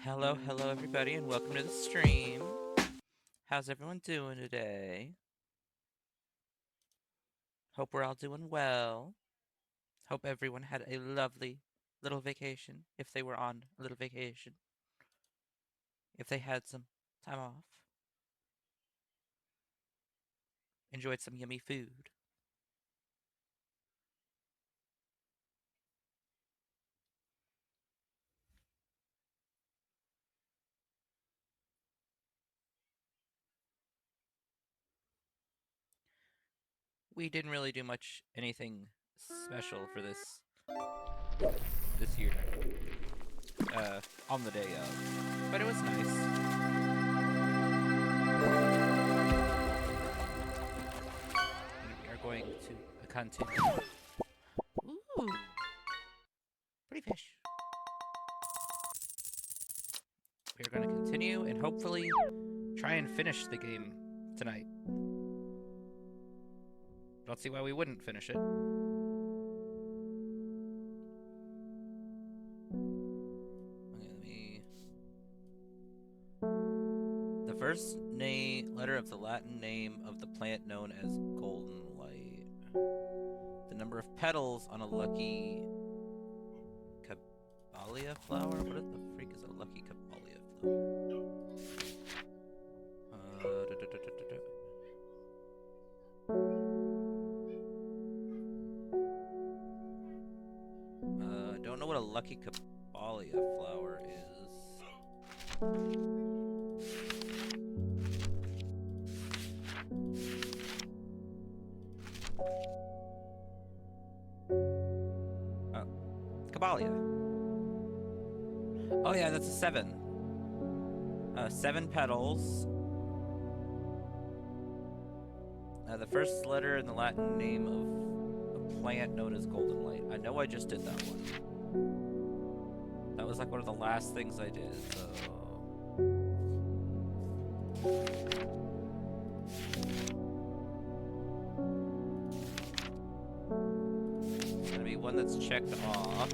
Hello everybody, and welcome to the stream. How's everyone doing today? Hope we're all doing well. Hope everyone had a lovely little vacation, if they were on a little vacation. If they had some time off. Enjoyed some yummy food. We didn't really do anything special for this year. On the day of. But it was nice. And we are going to continue. Ooh. Pretty fish. We are going to continue and hopefully try and finish the game tonight. Don't see why we wouldn't finish it. The first letter of the Latin name of the plant known as golden light. The number of petals on a lucky caballia flower? What the freak is a lucky caballia flower? Don't know what a lucky caballia flower is. Caballia. Oh yeah, that's a 7. 7 petals. The first letter in the Latin name of a plant known as golden light. I know I just did that one. That was like one of the last things I did, so... It's gonna be one that's checked off.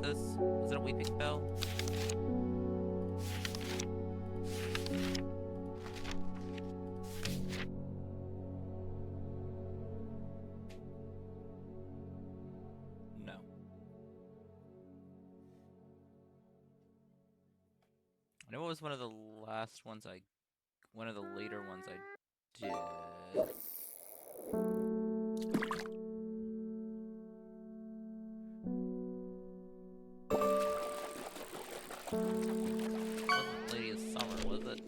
Was it a weeping bell? No. I know it was one of the last ones one of the later ones I did. Wasn't Lady of Summer, was it?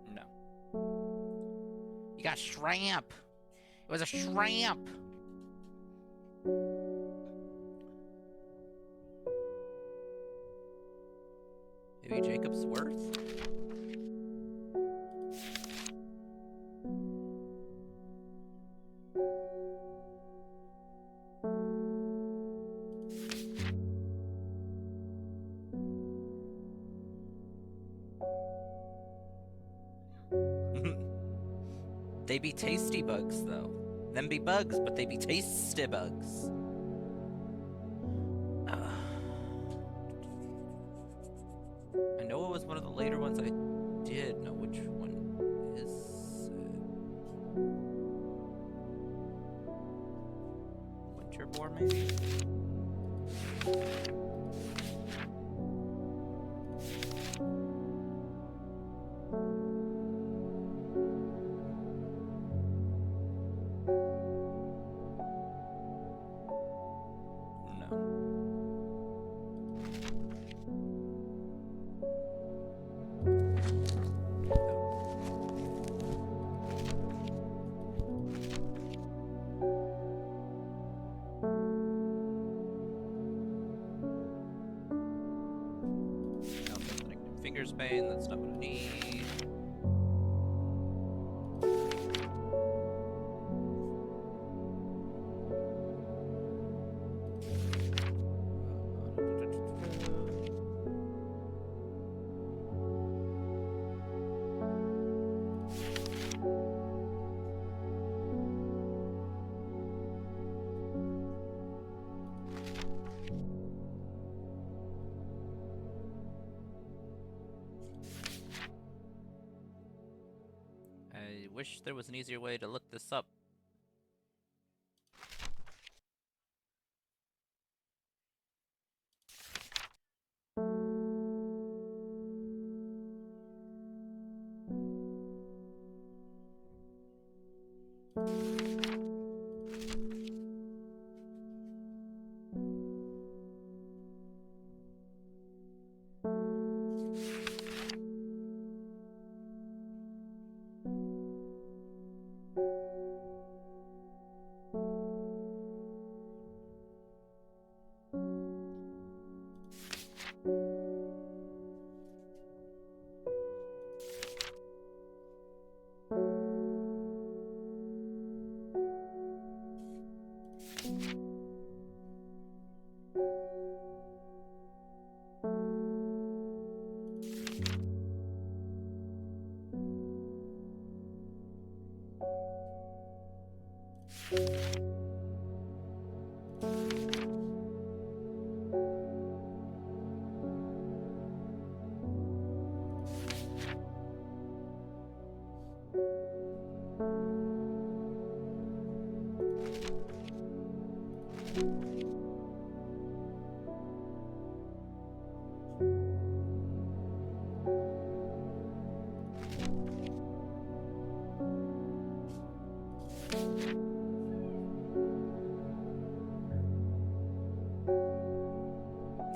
No. You got shrimp! It was a shrimp! Maybe Jacob's Worth? They be tasty bugs, though. Them be bugs, but they be tasty bugs. I know it was one of the later ones I did know which one is Winter Boar, maybe? fingers pain. That's not what I need. I wish there was an easier way to look this up.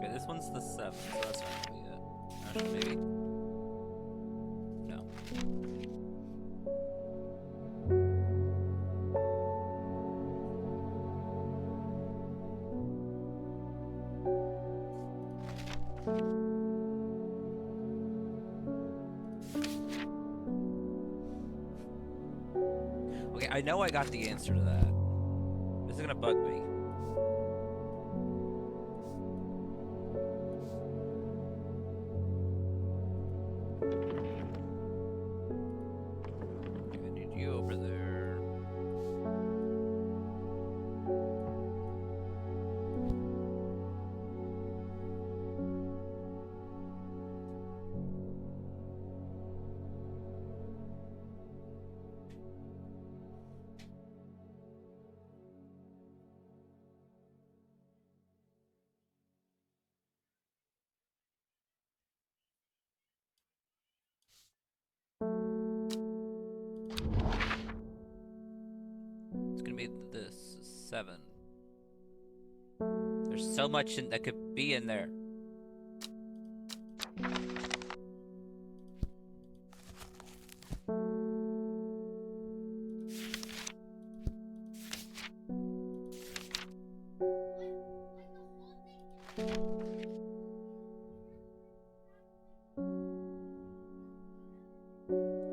Okay, this one's the 7, so that's not gonna be it. Actually, maybe. No. Okay, I know I got the answer to that. This is gonna bug me. Okay, I need you over there. It's gonna be this 7. There's so much that could be in there.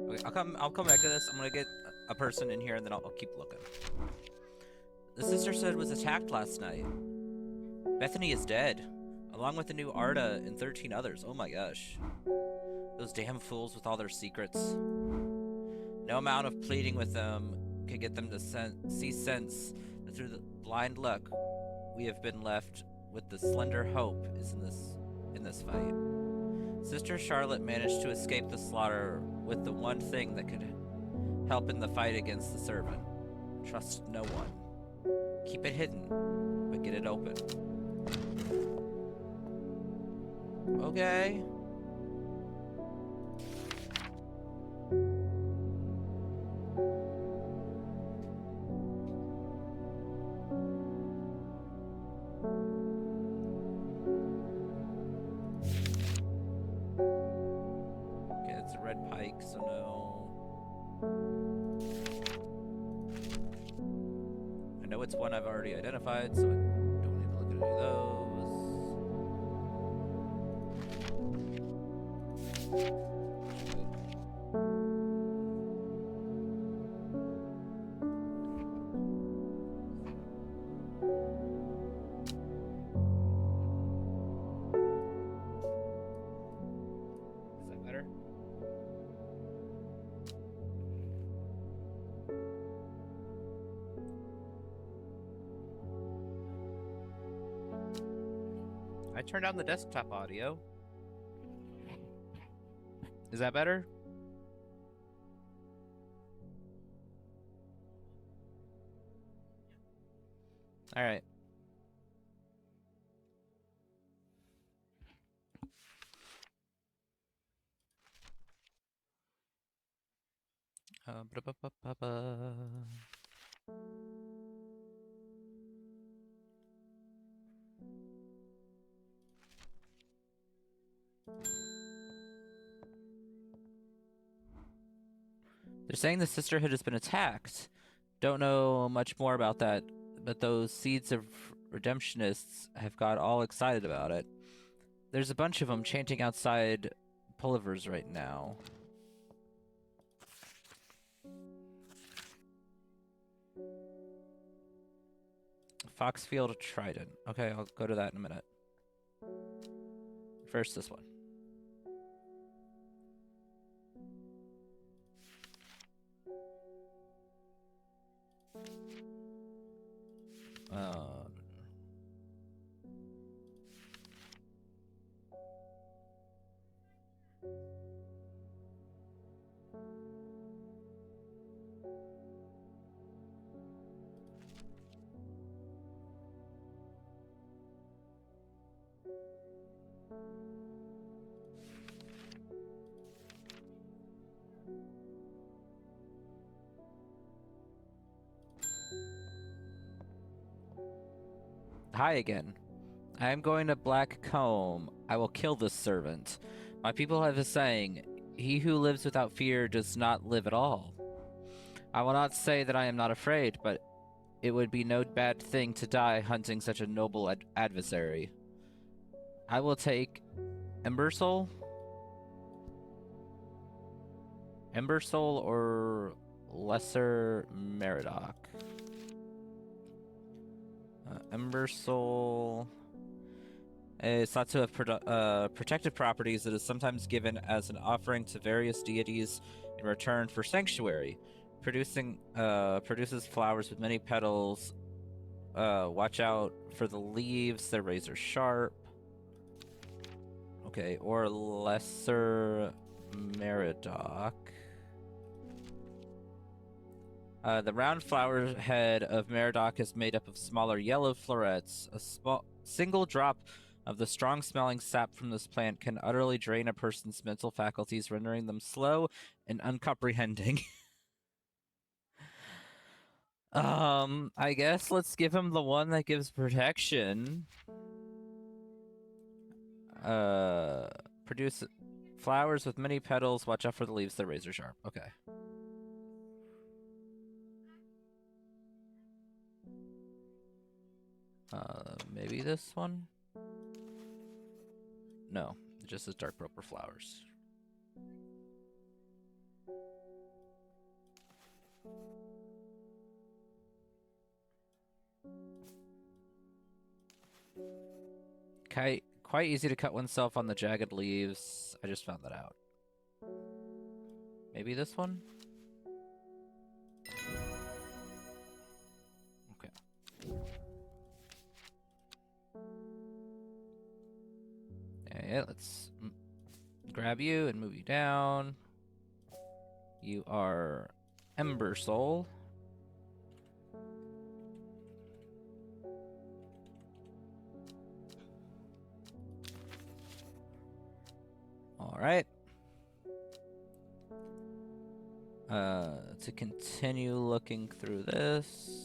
Okay, I'll come back to this. I'm gonna get a person in here and then I'll keep looking. The sister said was attacked last night. Bethany is dead, along with the new Arda and 13 others. Oh my gosh. Those damn fools with all their secrets. No amount of pleading with them could get them to see sense that through the blind luck we have been left with the slender hope is in this fight. Sister Charlotte managed to escape the slaughter with the one thing that could help in the fight against the servant. Trust no one. Keep it hidden, but get it open. Okay. Okay, it's a red pike, so no. I know it's one I've already identified, so I don't need to look at any of those. Is that better? I turned on the desktop audio. Is that better? All right. Ba-da-ba-ba-ba-ba. They're saying the Sisterhood has been attacked. Don't know much more about that, but those seeds of redemptionists have got all excited about it. There's a bunch of them chanting outside Pulliver's right now. Foxfield Trident. Okay, I'll go to that in a minute. First, this one. Hi again. I am going to Black Comb. I will kill this servant. My people have a saying, he who lives without fear does not live at all. I will not say that I am not afraid, but it would be no bad thing to die hunting such a noble adversary. I will take Embersoul? Embersoul or Lesser Meridoc? Embersoul. It's thought to have protective properties that is sometimes given as an offering to various deities in return for sanctuary. Produces flowers with many petals. Watch out for the leaves, they're razor sharp. Okay, or Lesser Meridoc. The round flower head of Meridoc is made up of smaller yellow florets. A single drop of the strong-smelling sap from this plant can utterly drain a person's mental faculties, rendering them slow and uncomprehending. I guess let's give him the one that gives protection. Produce flowers with many petals. Watch out for the leaves, they're razor sharp. Okay. Maybe this one? No, it just says dark purple flowers. Quite easy to cut oneself on the jagged leaves. I just found that out. Maybe this one? Okay. Yeah, let's grab you and move you down. You are Embersoul. All right. To continue looking through this.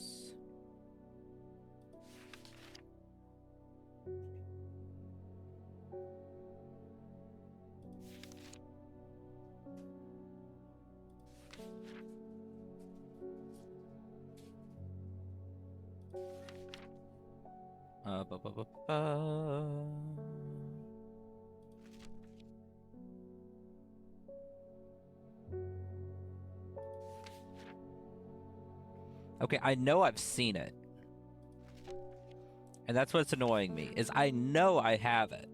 Ba, ba, ba, ba. Okay, I know I've seen it. And that's what's annoying me, is I know I have it.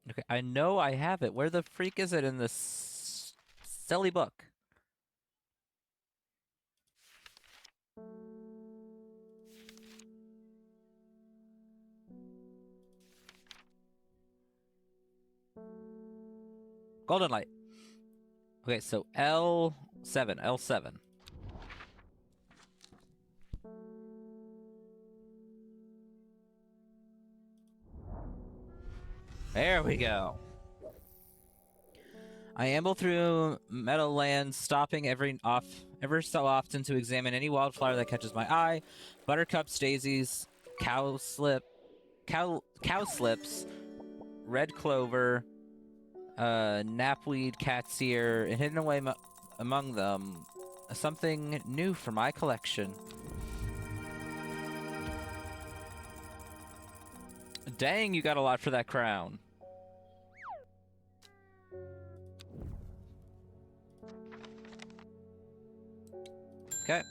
Okay, I know I have it. Where the freak is it in this silly book? Golden light. Okay, so L7, L7. There we go. I amble through meadowlands, stopping ever so often to examine any wildflower that catches my eye. Buttercups, daisies, cowslips, red clover, knapweed, cat's ear, and hidden away among them, something new for my collection. Dang, you got a lot for that crown. Okay.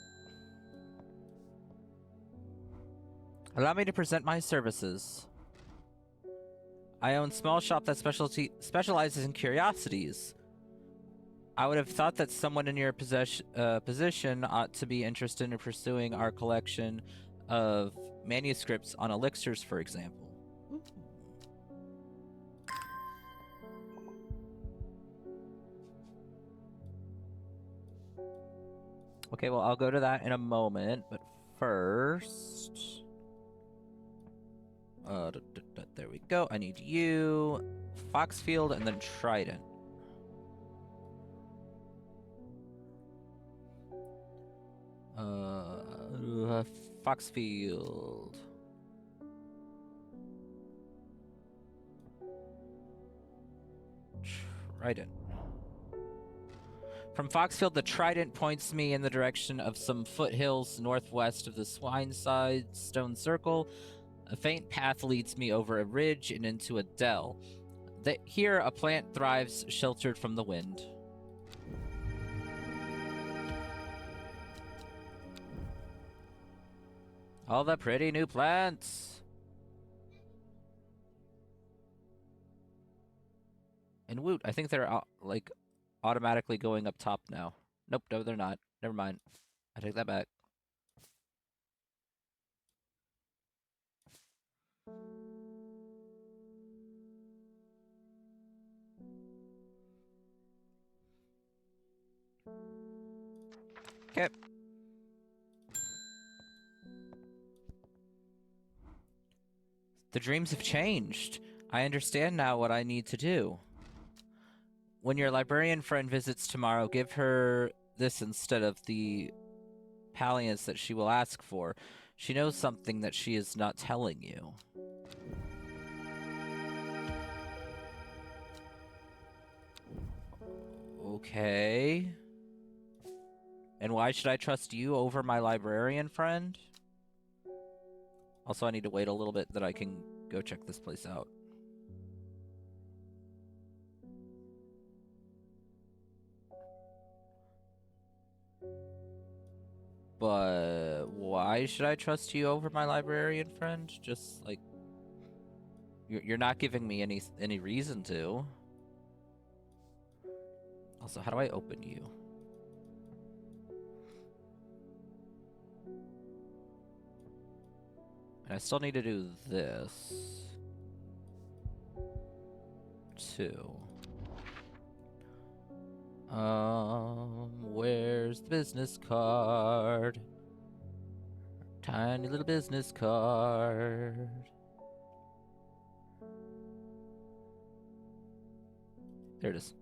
Allow me to present my services. I own a small shop that specializes in curiosities. I would have thought that someone in your position ought to be interested in pursuing our collection of manuscripts on elixirs, for example. Okay, well, I'll go to that in a moment, but first... there we go. I need you, Foxfield, and then Trident. Foxfield. Trident. From Foxfield, the Trident points me in the direction of some foothills northwest of the Swineside Stone Circle. A faint path leads me over a ridge and into a dell. Here, a plant thrives, sheltered from the wind. All the pretty new plants! And woot, I think they're, like, automatically going up top now. Nope, no, they're not. Never mind. I take that back. Okay. The dreams have changed. I understand now what I need to do. When your librarian friend visits tomorrow, give her this instead of the palliance that she will ask for. She knows something that she is not telling you. Okay. And why should I trust you over my librarian friend? Also, I need to wait a little bit that I can go check this place out. But why should I trust you over my librarian friend? Just, like, you're not giving me any reason to. Also, how do I open you? And I still need to do this, too. Where's the business card? Tiny little business card. There it is.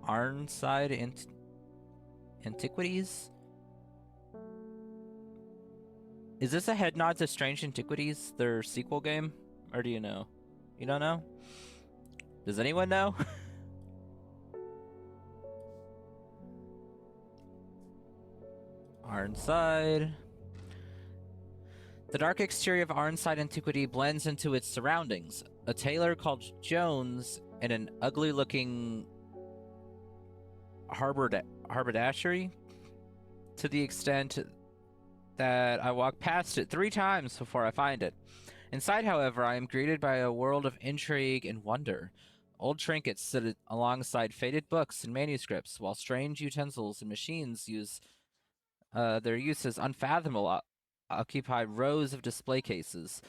Arnside Antiquities? Is this a head nod to Strange Antiquities, their sequel game? Or do you know? You don't know? Does anyone know? Arnside. The dark exterior of Arnside Antiquity blends into its surroundings. A tailor called Jones and an ugly-looking haberdashery, to the extent that I walk past it 3 times before I find it. Inside, however, I am greeted by a world of intrigue and wonder. Old trinkets sit alongside faded books and manuscripts, while strange utensils and machines their uses unfathomable occupy rows of display cases.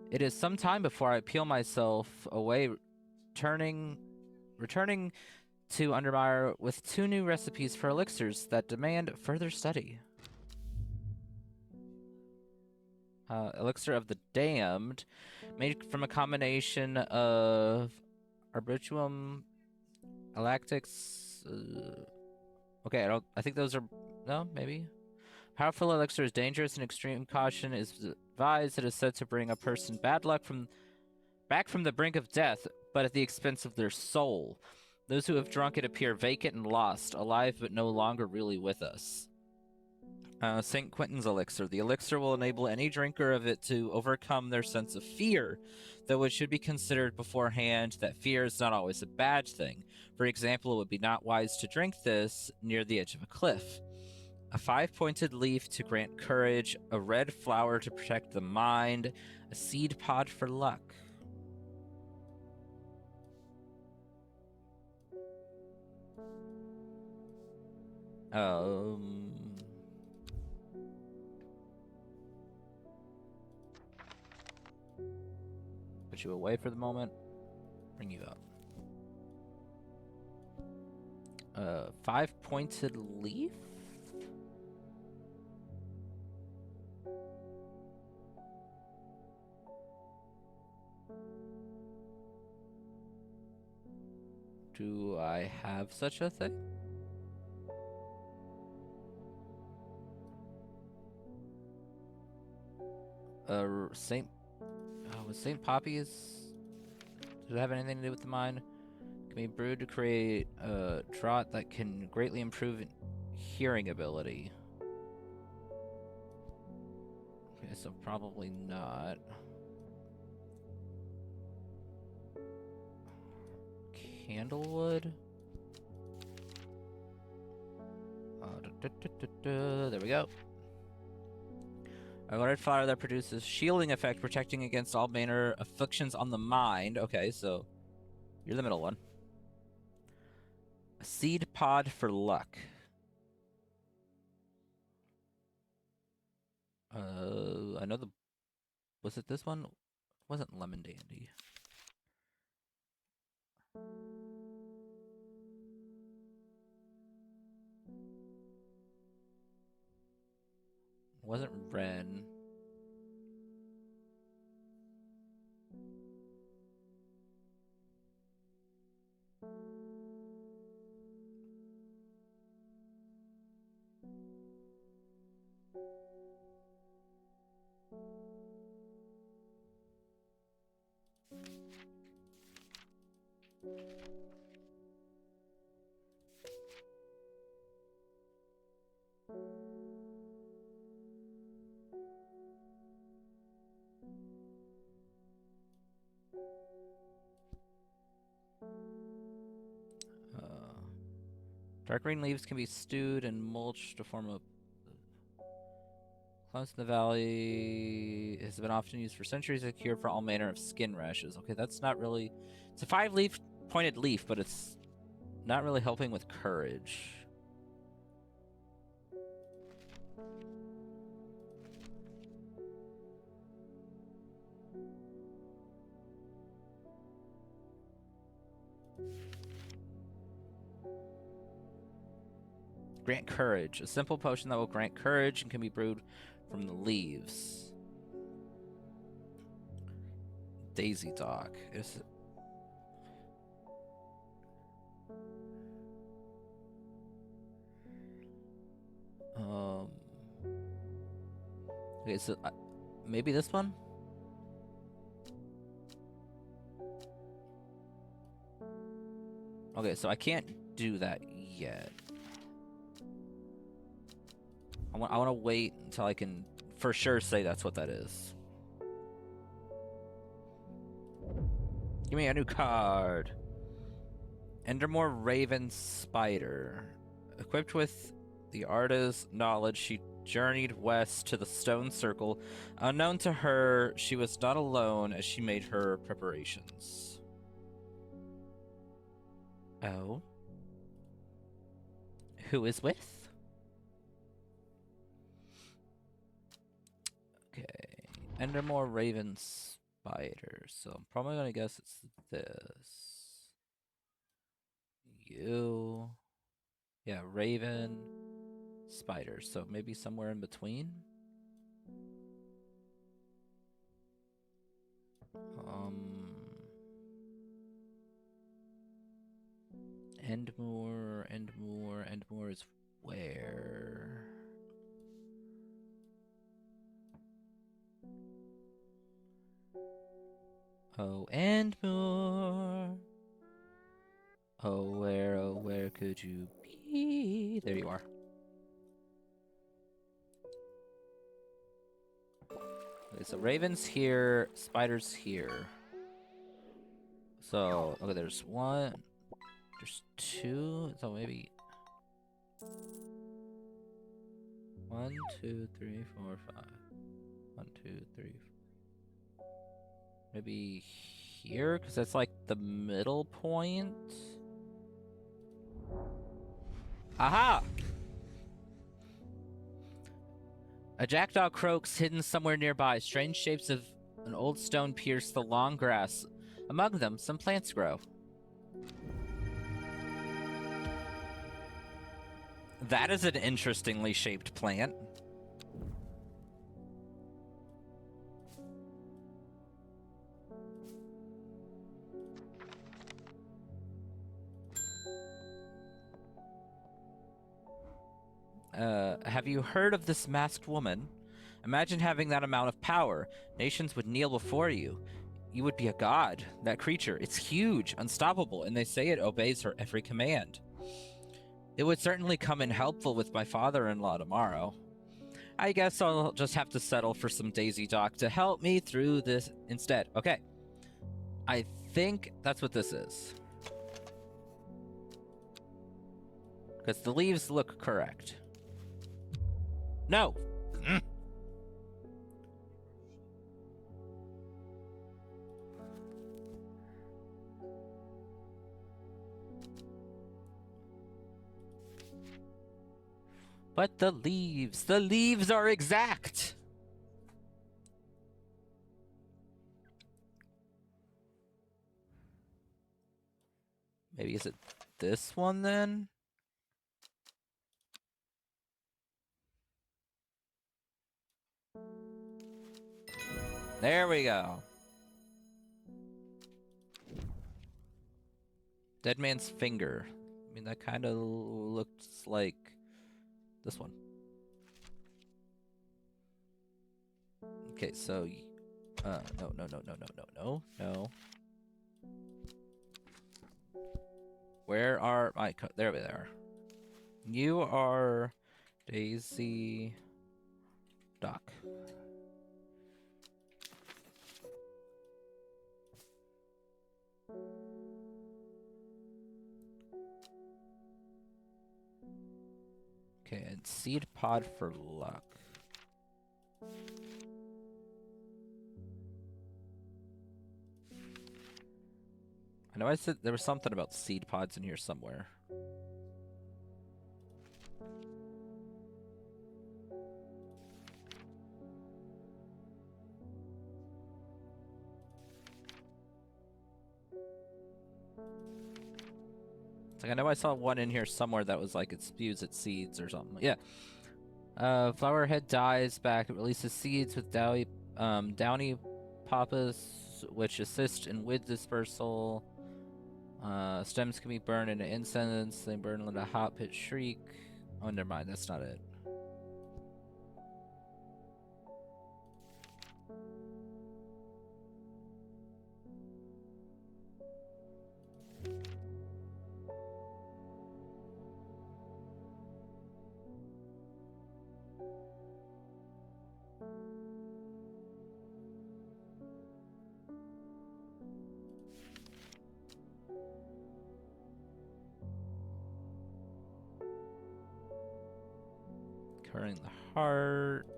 It is some time before I peel myself away, returning to Undermire with 2 new recipes for elixirs that demand further study. Elixir of the Damned, made from a combination of Arbitrium, Galactics. Okay, I think those are. No, maybe. Powerful elixir is dangerous, and extreme caution is advised. It is said to bring a person bad luck back from the brink of death, but at the expense of their soul. Those who have drunk it appear vacant and lost, alive but no longer really with us. St. Quentin's elixir. The elixir will enable any drinker of it to overcome their sense of fear, though it should be considered beforehand that fear is not always a bad thing. For example, it would be not wise to drink this near the edge of a cliff. A 5-pointed leaf to grant courage, a red flower to protect the mind, a seed pod for luck. Put you away for the moment. Bring you up. 5-pointed leaf? Do I have such a thing? Was St. Poppy's? Does it have anything to do with the mind? Can be brewed to create a draught that can greatly improve hearing ability. Okay, so probably not. Candlewood? There we go. A red flower that produces shielding effect, protecting against all manner afflictions on the mind. Okay, so you're the middle one. A seed pod for luck. I know was it this one? It wasn't Lemon Dandy. It wasn't Ren. Dark green leaves can be stewed and mulched to form a... Close in the valley has been often used for centuries as a cure for all manner of skin rashes. Okay, that's not really... It's a 5-leaf pointed leaf, but it's not really helping with courage. Grant courage. A simple potion that will grant courage and can be brewed from the leaves. Daisy Dock. Is it... Okay, so maybe this one? Okay, so I can't do that yet. I want to wait until I can for sure say that's what that is. Give me a new card. Endermore Raven Spider. Equipped with the artist's knowledge, she journeyed west to the stone circle. Unknown to her, she was not alone as she made her preparations. Oh. Who is with? Okay. Endermore Raven Spider. So I'm probably gonna guess it's this. You. Yeah, Raven Spider. So maybe somewhere in between. Endmore is where? Oh, Endmore. Oh, where could you be? There you are. Okay, so Raven's here, Spider's here. So, okay, there's one, there's two, so maybe 1, 2, 3, 4, 5. 1, 2, 3. Maybe here, because that's like the middle point. Aha! A jackdaw croaks hidden somewhere nearby. Strange shapes of an old stone pierce the long grass. Among them, some plants grow. That is an interestingly shaped plant. Have you heard of this masked woman? Imagine having that amount of power. Nations would kneel before you. You would be a god. That creature, it's huge, unstoppable, and they say it obeys her every command. It would certainly come in helpful with my father-in-law tomorrow. I guess I'll just have to settle for some Daisy Dock to help me through this instead. Okay. I think that's what this is. Because the leaves look correct. No! But the leaves are exact! Maybe is it this one then? There we go. Dead man's finger. I mean, that kind of looks like this one. Okay, so no. Where are my there we are. You are Daisy Dock. Okay, and seed pod for luck. I know I said there was something about seed pods in here somewhere. It's like I know I saw one in here somewhere that was like it spews its seeds or something. Yeah. Flower head dies back. It releases seeds with downy papas which assist in wind dispersal. Stems can be burned in an incense. They burn in a hot pit shriek. Oh, never mind. That's not it. Covering the heart.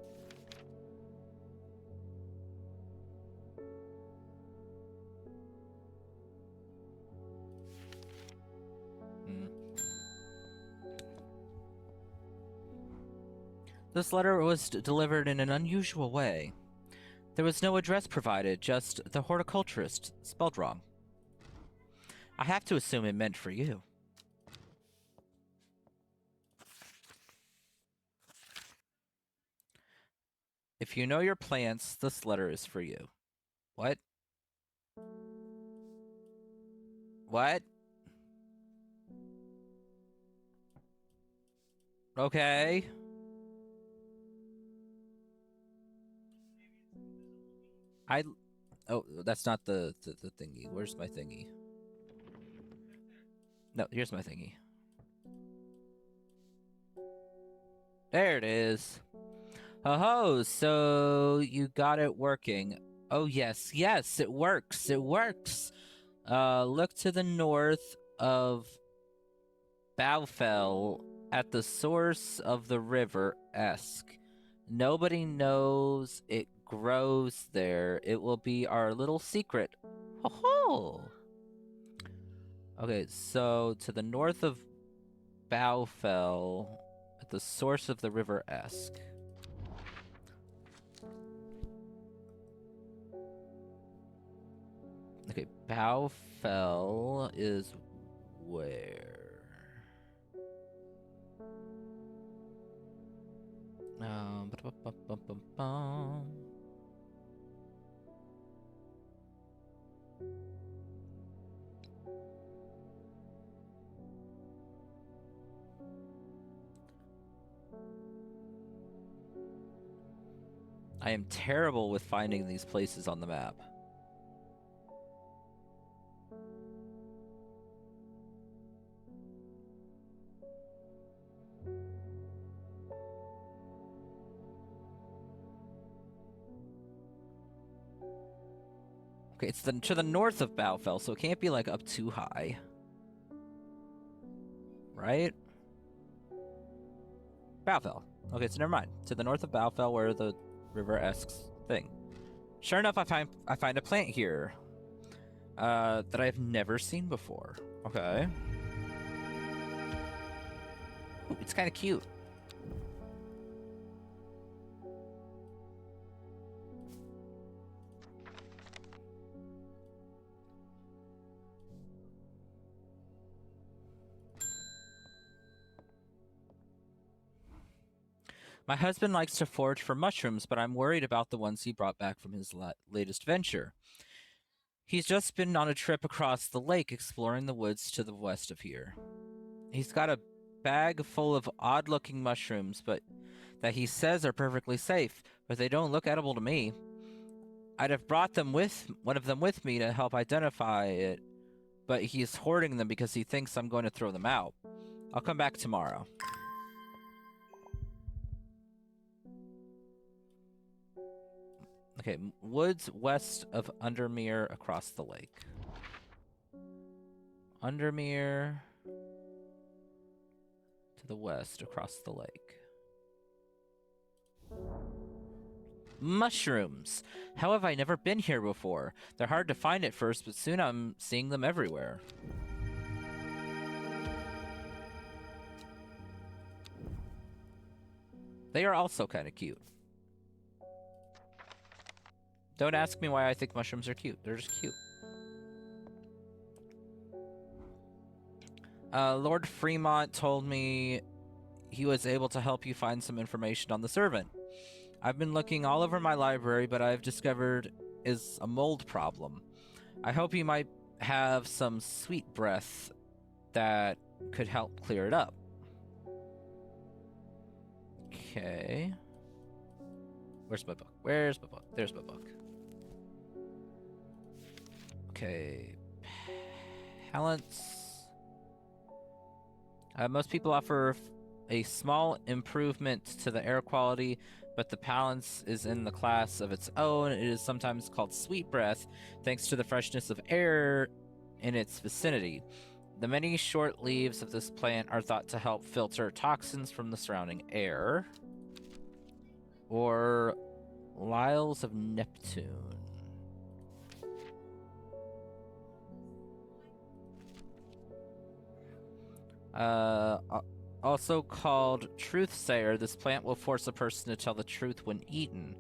This letter was delivered in an unusual way. There was no address provided, just the horticulturist, spelled wrong. I have to assume it meant for you. If you know your plants, this letter is for you. What? What? Okay. Oh, that's not the thingy. Where's my thingy? No, here's my thingy. There it is. Oh, so you got it working. Oh, yes, yes, it works. It works. Look to the north of Bowfell at the source of the river Esk. Nobody knows it grows there. It will be our little secret. Ho ho! Okay, so to the north of Bowfell at the source of the river Esk. Okay, Bowfell is where? Ba-da-ba-ba-ba-ba-bum. I am terrible with finding these places on the map. Okay, it's to the north of Bowfell, so it can't be like up too high. Right? Bowfell. Okay, so never mind. To the north of Bowfell where the river Esk's thing. Sure enough, I find a plant here. That I've never seen before. Okay. Ooh, it's kind of cute. My husband likes to forage for mushrooms, but I'm worried about the ones he brought back from his latest venture. He's just been on a trip across the lake exploring the woods to the west of here. He's got a bag full of odd-looking mushrooms, but that he says are perfectly safe, but they don't look edible to me. I'd have brought one of them with me to help identify it, but he's hoarding them because he thinks I'm going to throw them out. I'll come back tomorrow. Okay, woods west of Undermere across the lake. Undermere to the west across the lake. Mushrooms! How have I never been here before? They're hard to find at first, but soon I'm seeing them everywhere. They are also kind of cute. Don't ask me why I think mushrooms are cute. They're just cute. Lord Fremont told me he was able to help you find some information on the servant. I've been looking all over my library, but I've discovered is a mold problem. I hope you might have some sweet breath that could help clear it up. Okay. Where's my book? Where's my book? There's my book. Okay. Talents. Most people offer a small improvement to the air quality, but the balance is in the class of its own. It is sometimes called sweet breath, thanks to the freshness of air in its vicinity. The many short leaves of this plant are thought to help filter toxins from the surrounding air. Or Lyles of Neptune. Also called Truthsayer, this plant will force a person to tell the truth when eaten.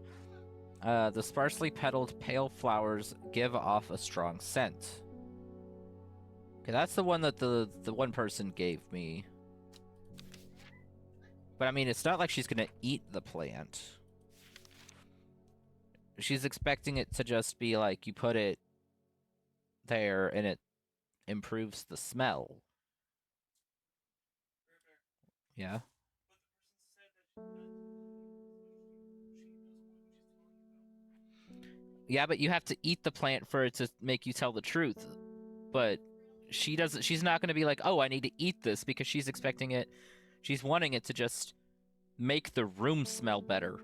The sparsely petaled pale flowers give off a strong scent. Okay, that's the one that the one person gave me. But I mean, it's not like she's gonna eat the plant. She's expecting it to just be like, you put it there and it improves the smell. Yeah. Yeah, but you have to eat the plant for it to make you tell the truth. But she's not going to be like, oh, I need to eat this, because she's expecting it, she's wanting it to just make the room smell better.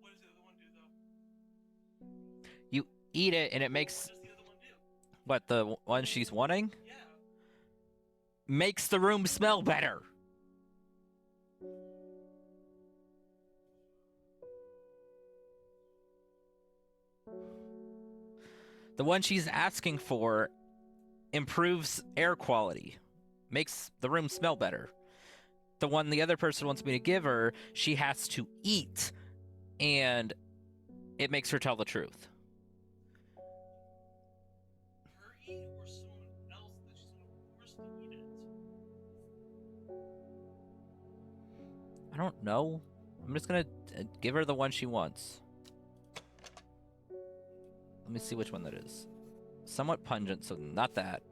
What does the other one do, though? You eat it and it makes... What does the other one do? What, the one she's wanting? Yeah. Makes the room smell better. The one she's asking for improves air quality, makes the room smell better. The one the other person wants me to give her, she has to eat, and it makes her tell the truth. Her eat or someone else that she's going to force to eat it? I don't know. I'm just gonna give her the one she wants. Let me see which one that is. Somewhat pungent, so not that.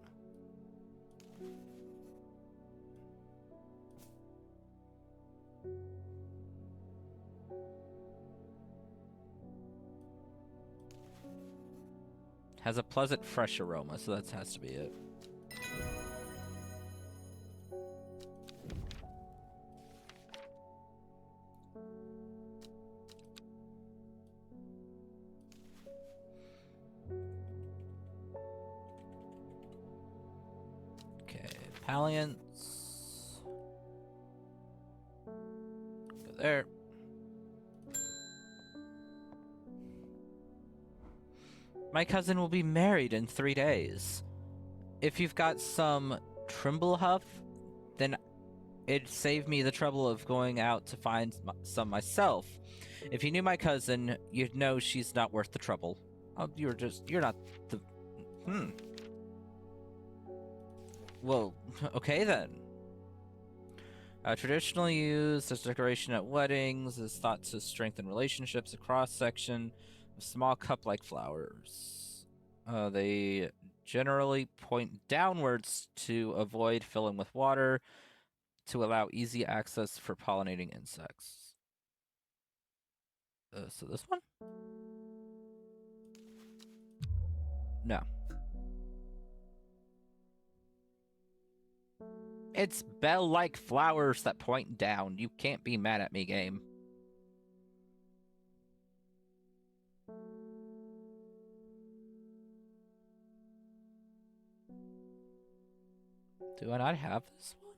Has a pleasant, fresh aroma, so that has to be it. Okay, Palliance. Go there. My cousin will be married in 3 days. If you've got some Trimblehuff, then it'd save me the trouble of going out to find some myself. If you knew my cousin, you'd know she's not worth the trouble. Oh, you're not the... Well, okay then. Traditionally used as decoration at weddings, is thought to strengthen relationships. A cross-section of small cup-like flowers. They generally point downwards to avoid filling with water, to allow easy access for pollinating insects. So this one? No. It's bell-like flowers that point down. You can't be mad at me, game. Do I not have this one?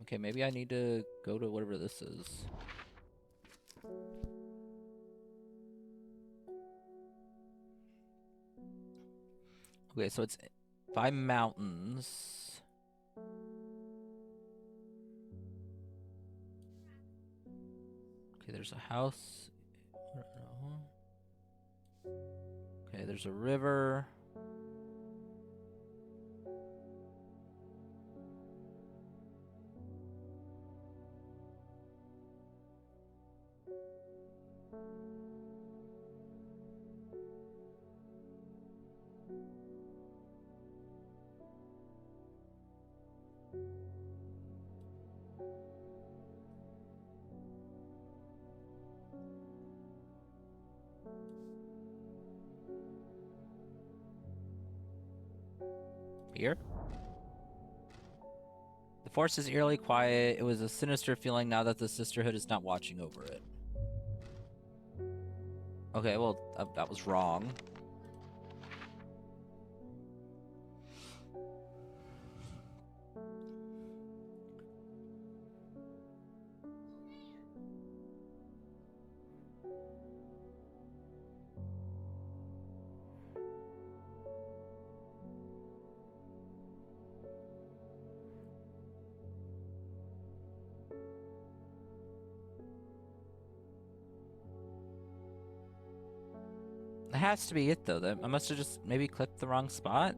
Okay, maybe I need to go to whatever this is. Okay, so it's by mountains. Okay, there's a house. Okay, there's a river. Here? The forest is eerily quiet. It was a sinister feeling now that the Sisterhood is not watching over it. Okay, well, that was wrong. That has to be it, though. I must have just maybe clicked the wrong spot.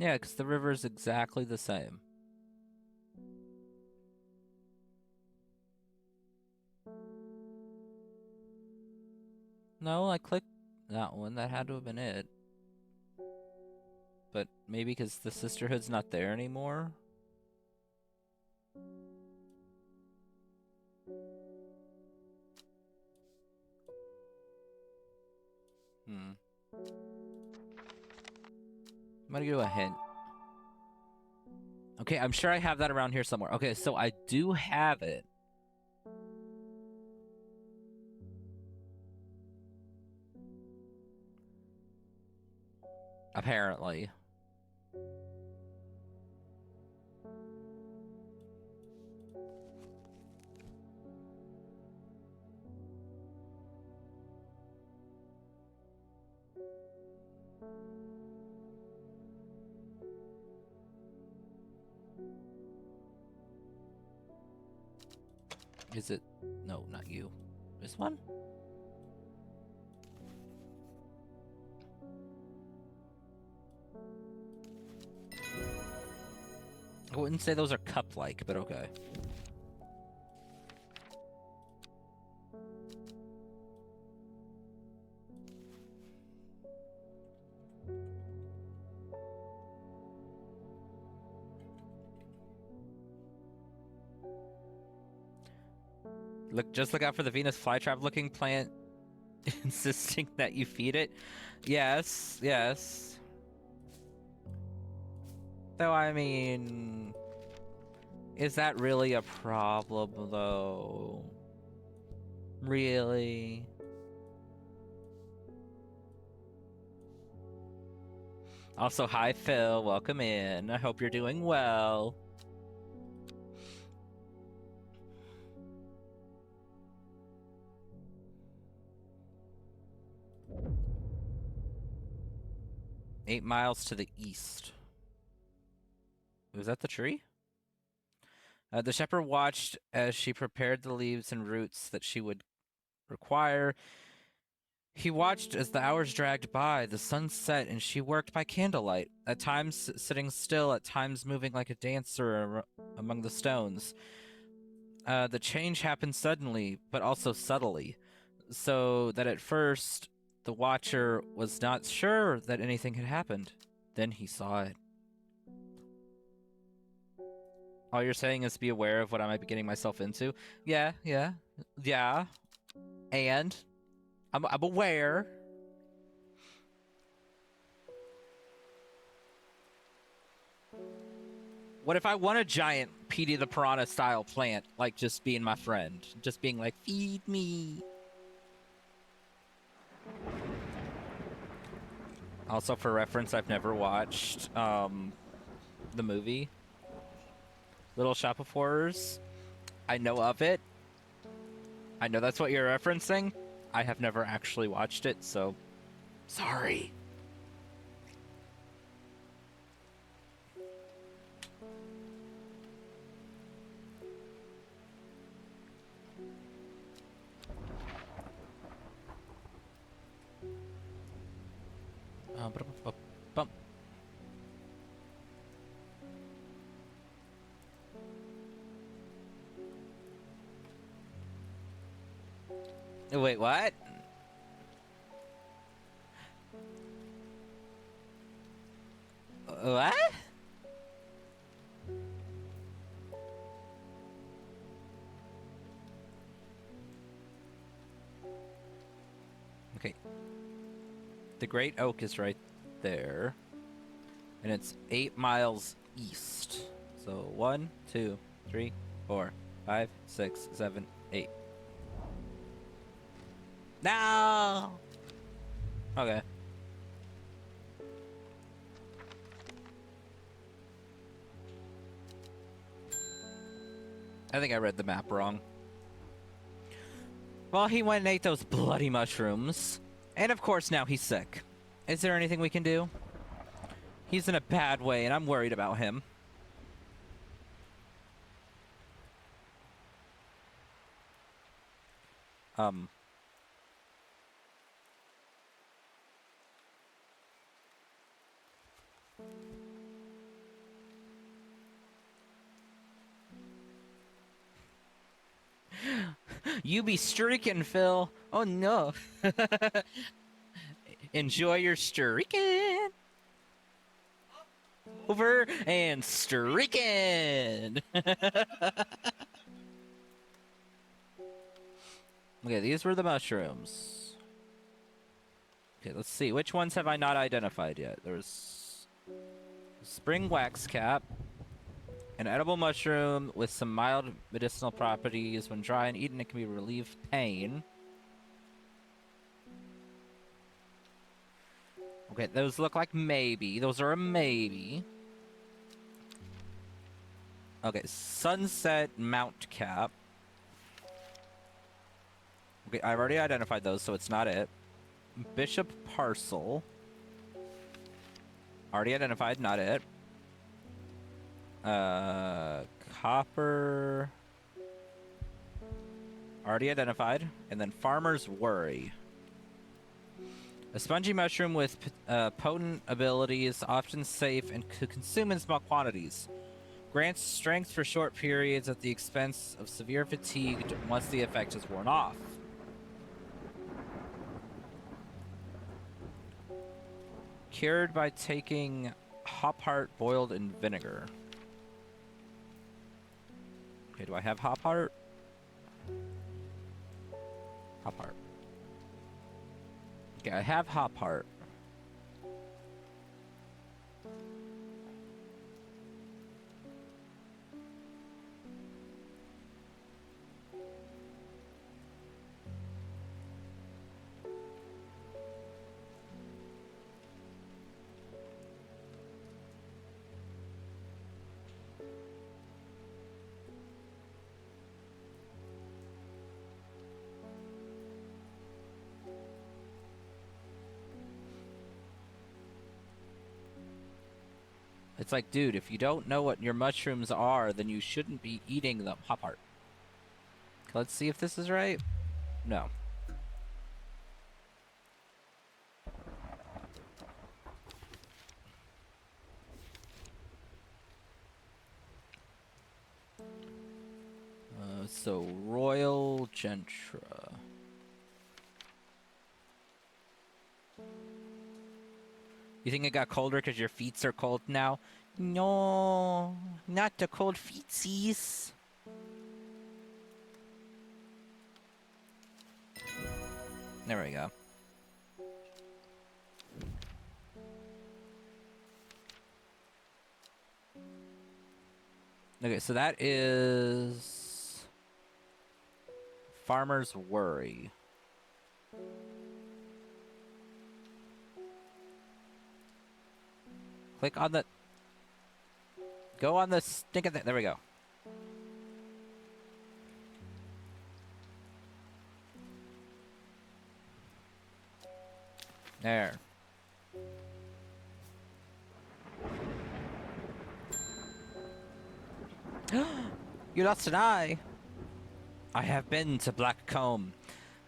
Yeah, because the river is exactly the same. No, I clicked that one. That had to have been it. But maybe because the Sisterhood's not there anymore? I'm gonna give you a hint. Okay, I'm sure I have that around here somewhere. Okay, so I do have it. Apparently. Is it? No, not you. This one? I wouldn't say those are cup-like, but okay. Just look out for the Venus flytrap-looking plant, insisting that you feed it. Yes, yes. Though, I mean... Is that really a problem, though? Really? Also, hi, Phil. Welcome in. I hope you're doing well. "8 miles to the east." Was that the tree? The shepherd watched as she prepared the leaves and roots that she would require. He watched as the hours dragged by, the sun set, and she worked by candlelight, at times sitting still, at times moving like a dancer among the stones. The change happened suddenly, but also subtly, so that at first the watcher was not sure that anything had happened. Then he saw it. All you're saying is be aware of what I might be getting myself into. Yeah. And I'm aware. What if I want a giant Petey the Piranha style plant, like just being my friend, just being like, feed me. Also, for reference, I've never watched the movie Little Shop of Horrors. I know of it. I know that's what you're referencing. I have never actually watched it, so sorry. Bum. Wait, what? What? Okay. The Great Oak is right there. And it's 8 miles east. So 1, 2, 3, 4, 5, 6, 7, 8. No! Okay. I think I read the map wrong. Well, he went and ate those bloody mushrooms. And of course now he's sick. Is there anything we can do? He's in a bad way and I'm worried about him. You be streaking, Phil. Oh no. Enjoy your streaking. Over and streaking. Okay, these were the mushrooms. Okay, let's see. Which ones have I not identified yet? There's spring wax cap, an edible mushroom with some mild medicinal properties. When dry and eaten, it can relieve pain. Okay, those look like maybe. Those are a maybe. Okay, sunset mount cap. Okay, I've already identified those, so it's not it. Bishop parcel. Already identified, not it. Copper. Already identified. And then farmer's worry. A spongy mushroom with potent abilities, often safe and could consume in small quantities. Grants strength for short periods at the expense of severe fatigue once the effect is worn off. Cured by taking hop heart boiled in vinegar. Okay, do I have hop heart? Hop heart. Okay, I have hop heart. It's like, dude, if you don't know what your mushrooms are, then you shouldn't be eating them. Hop heart. Let's see if this is right. No. So, Royal Gentra. You think it got colder because your feet are cold now? No, not the cold feetsies. There we go. Okay, so that is Farmer's Worry. Click on the... Go on the stick of the... There we go. There. You lost an eye. I have been to Blackcomb.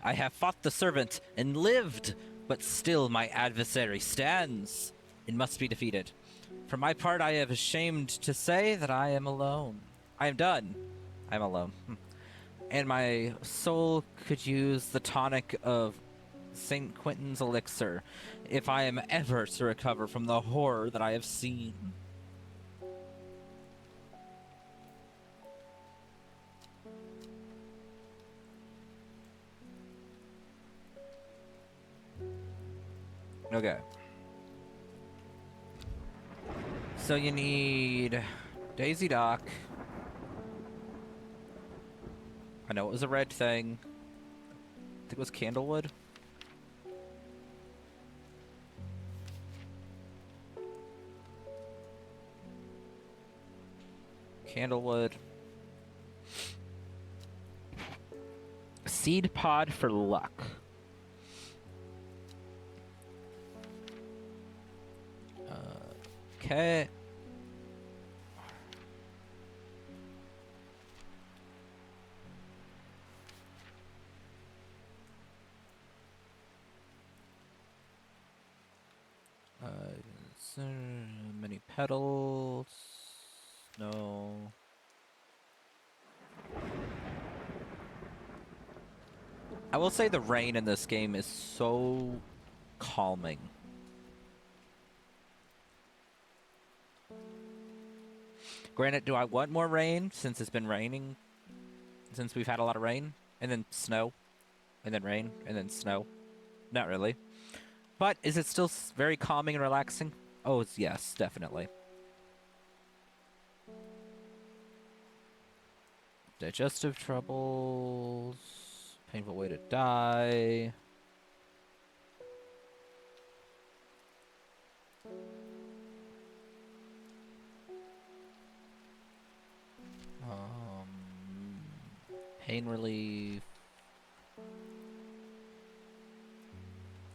I have fought the servant and lived, but still my adversary stands. It must be defeated. For my part, I am ashamed to say that I am alone. I am done. I am alone. And my soul could use the tonic of St. Quentin's elixir if I am ever to recover from the horror that I have seen. Okay. So you need Daisy Dock. I know it was a red thing. I think it was Candlewood. Candlewood. Seed pod for luck. Okay. So many petals. No. I will say the rain in this game is so calming. Granted, do I want more rain since it's been raining? Since we've had a lot of rain? And then snow? And then rain? And then snow? Not really. But is it still very calming and relaxing? Oh, it's yes, definitely. Digestive troubles. Painful way to die. Pain relief.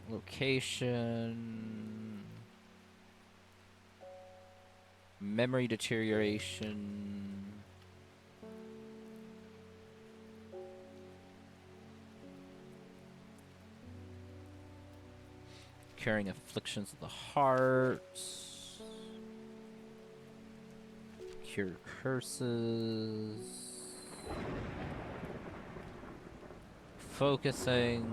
Location. Memory deterioration. Curing afflictions of the heart. Cure curses. Focusing.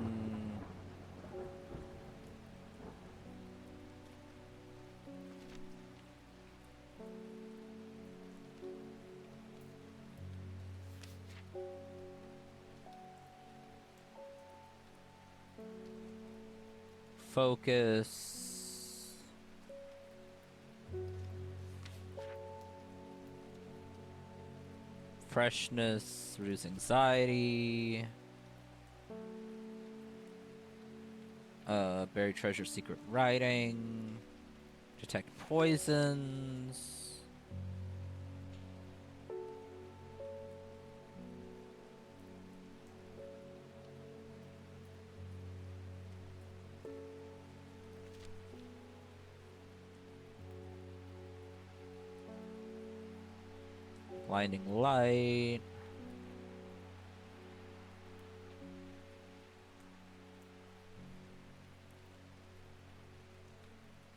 Focus. Freshness, reduce anxiety. Buried treasure, secret writing. Detect poisons. Blinding light.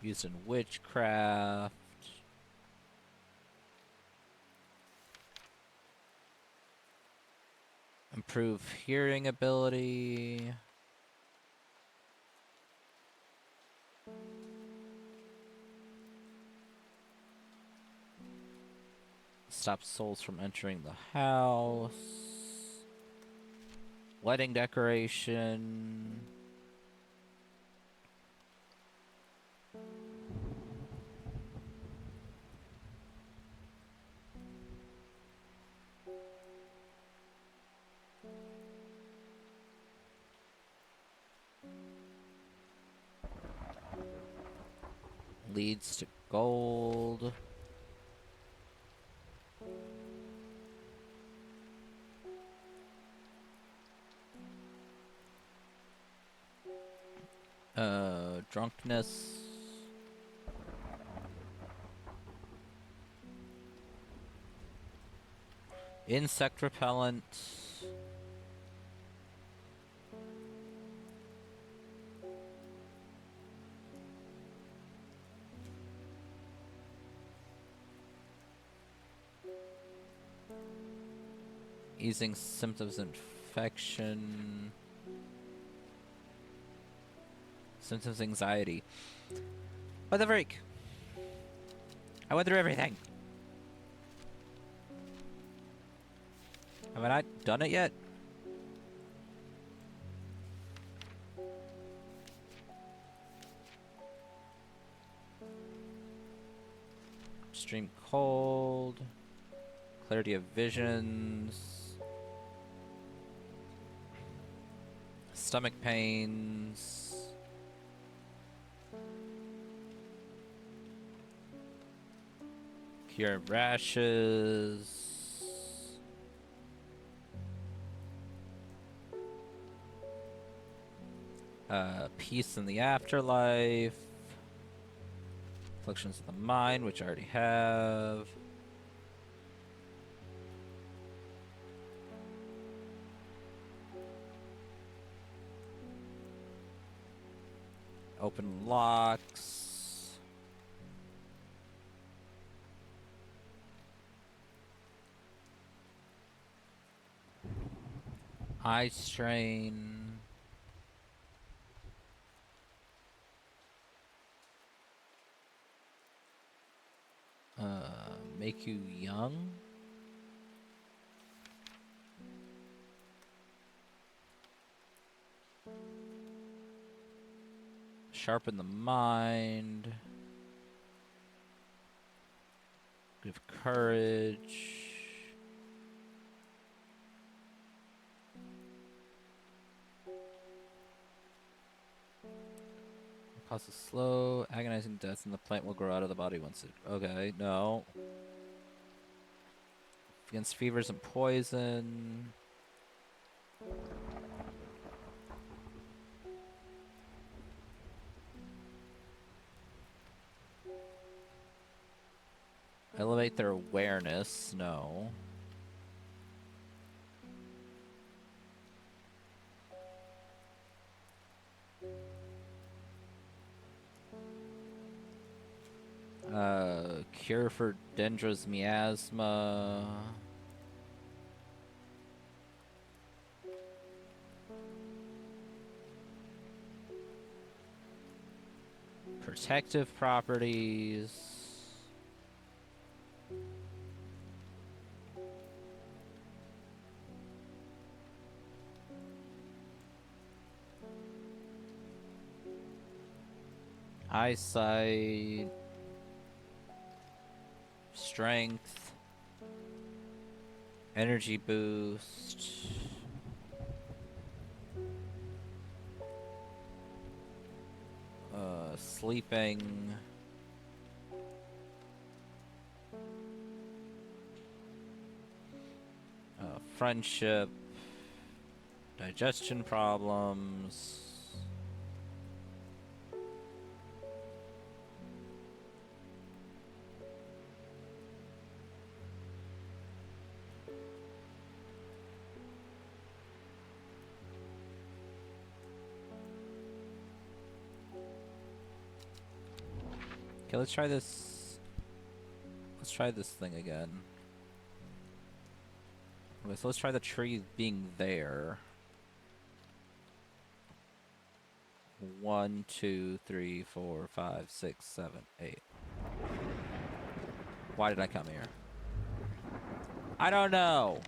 Used in witchcraft. Improve hearing ability. Stop souls from entering the house. Wedding decoration. Leads to gold. Drunkenness. Insect repellent. Easing symptoms of infection. Symptoms of anxiety. What the freak? I went through everything. Have I not done it yet? Extreme cold. Clarity of visions. Stomach pains. Cure rashes. Peace in the afterlife. Afflictions of the mind, which I already have. Open locks. Eye strain. Make you young? Sharpen the mind. Give courage. Causes slow, agonizing death, and the plant will grow out of the body once it. Okay, no. Against fevers and poison. Elevate their awareness. No. Cure for dendros miasma. Protective properties. Eyesight. Strength. Energy boost. Sleeping. Friendship. Digestion problems. Okay, let's try this. Let's try this thing again. Okay, so let's try the tree being there. 1, 2, 3, 4, 5, 6, 7, 8. Why did I come here? I don't know.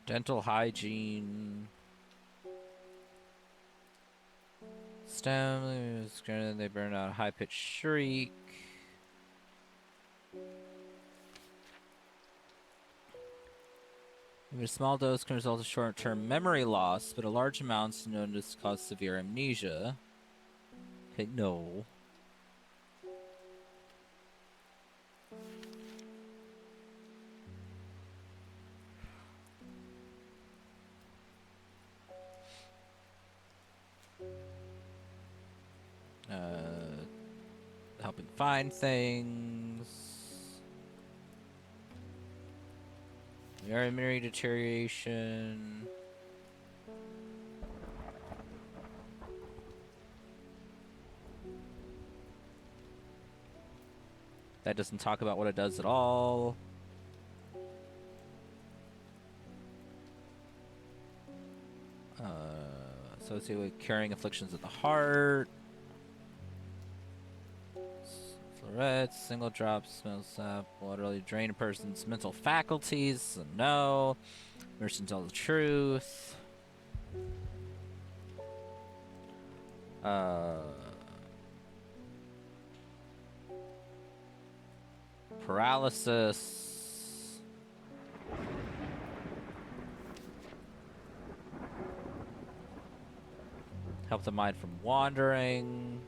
Dental hygiene. Stem. They burn out a high-pitched shriek. Even a small dose can result in short-term memory loss, but a large amount is known to cause severe amnesia. Okay, no. Helping find things. Urinary deterioration. That doesn't talk about what it does at all. Associated with curing afflictions of the heart. Florets, single drops, smells sap, will utterly drain a person's mental faculties. So no. Merchant tell the truth. Paralysis. Help the mind from wandering.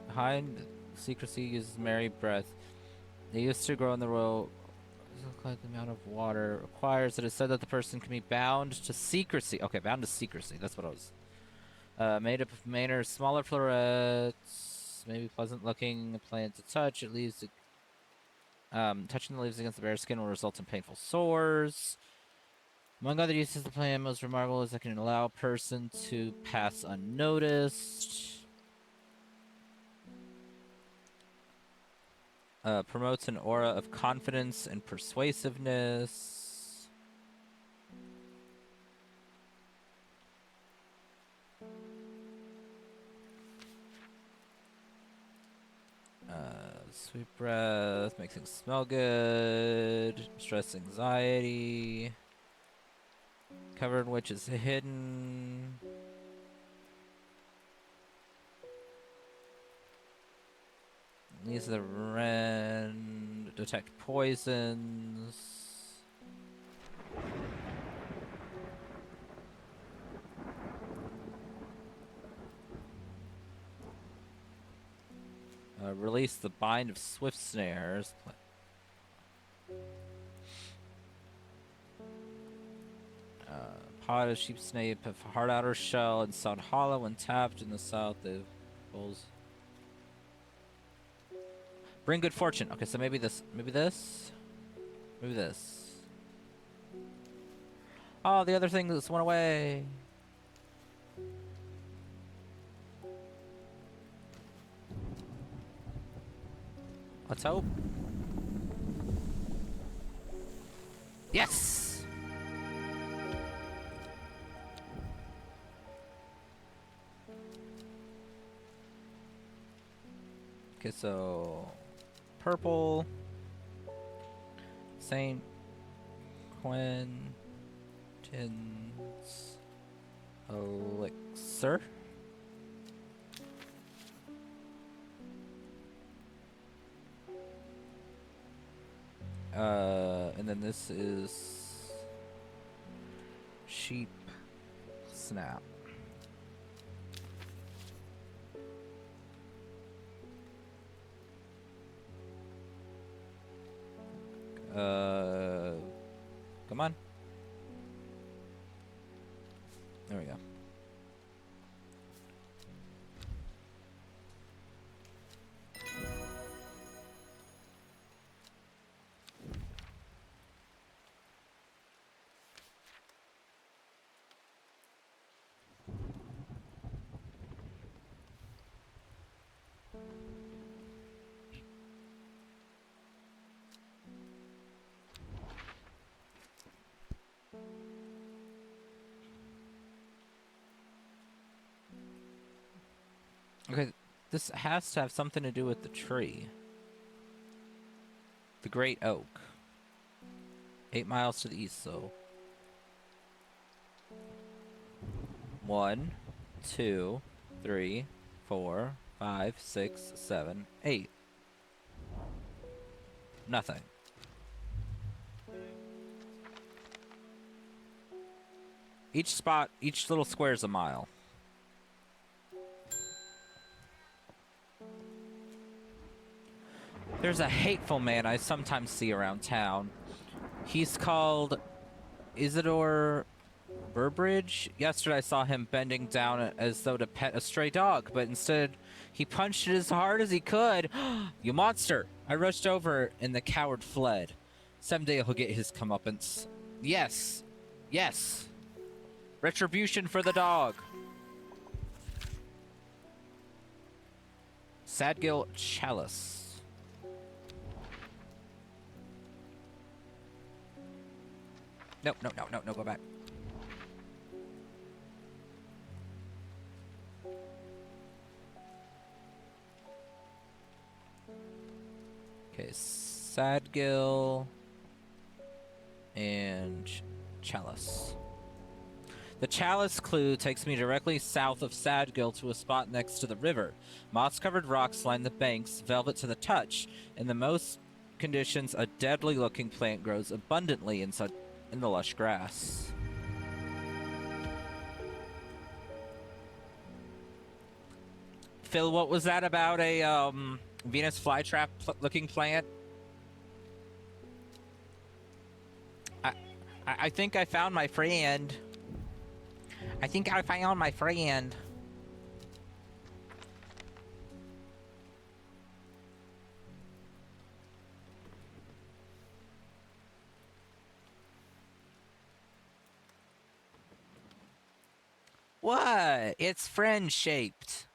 Behind secrecy uses merry breath. They used to grow in the royal. The amount of water requires. It is said that the person can be bound to secrecy. Okay, bound to secrecy. That's what I was. Made up of mainers, smaller florets, maybe pleasant looking plant to touch. It leaves. Touching the leaves against the bare skin will result in painful sores. Among other uses, the plant most remarkable is that it can allow a person to pass unnoticed. Promotes an aura of confidence and persuasiveness. Sweet breath, makes things smell good. Stress, anxiety. Covered which is hidden. These are the Ren. Detect poisons. Release the bind of swift snares. Pod of sheep snape have hard outer shell and sound hollow when tapped. In the south. The bulls. Bring good fortune. Okay, so maybe this. Maybe this. Maybe this. Oh, the other thing just went away. Let's hope. Yes! Okay, so purple, Saint Quentin's elixir. And then this is sheep snap. Come on. There we go. Okay, this has to have something to do with the tree. The Great Oak. 8 miles to the east, so. 1, 2, 3, 4, 5, 6, 7, 8. Nothing. Each spot, each little square is a mile. There's a hateful man I sometimes see around town. He's called Isidore Burbridge? Yesterday I saw him bending down as though to pet a stray dog, but instead he punched it as hard as he could. You monster! I rushed over and the coward fled. Someday he'll get his comeuppance. Yes! Yes! Retribution for the dog! Sadgil Chalice. No, no, no, no, no, go back. Okay, Sadgil and Chalice. The Chalice clue takes me directly south of Sadgil to a spot next to the river. Moss-covered rocks line the banks, velvet to the touch. In the most conditions, a deadly-looking plant grows abundantly in the lush grass. Phil, what was that about a Venus flytrap-looking plant? I think I found my friend. I think I found my friend. What? It's friend-shaped.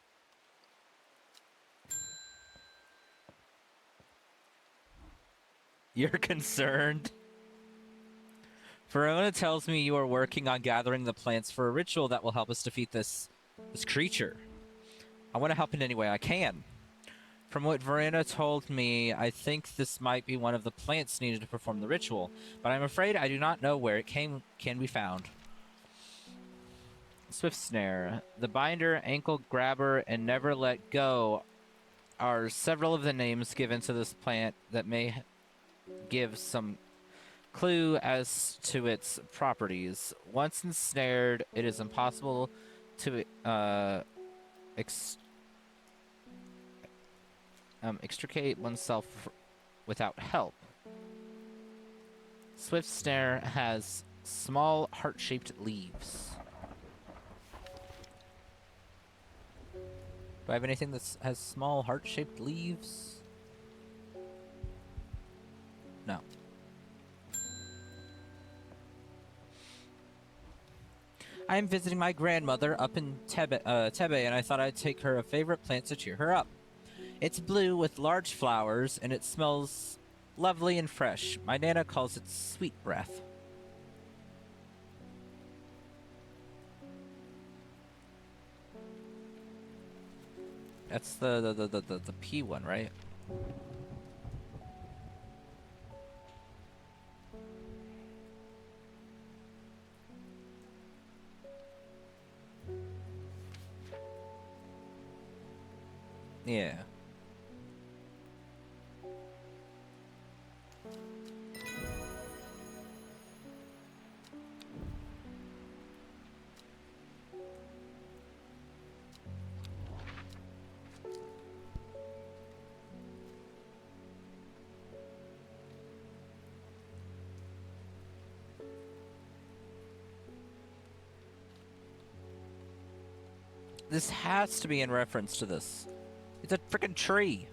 You're concerned? Verona tells me you are working on gathering the plants for a ritual that will help us defeat this creature. I want to help in any way I can. From what Verona told me, I think this might be one of the plants needed to perform the ritual, but I'm afraid I do not know where it can be found. Swift Snare. The Binder, Ankle Grabber, and Never Let Go are several of the names given to this plant that may give some clue as to its properties. Once ensnared, it is impossible to extricate oneself without help. Swift Snare has small heart-shaped leaves. Do I have anything that has small heart-shaped leaves? No. I am visiting my grandmother up in Tebe, and I thought I'd take her a favorite plant to cheer her up. It's blue with large flowers, and it smells lovely and fresh. My Nana calls it sweet breath. That's the P one, right? Yeah. This has to be in reference to this. It's a freaking tree.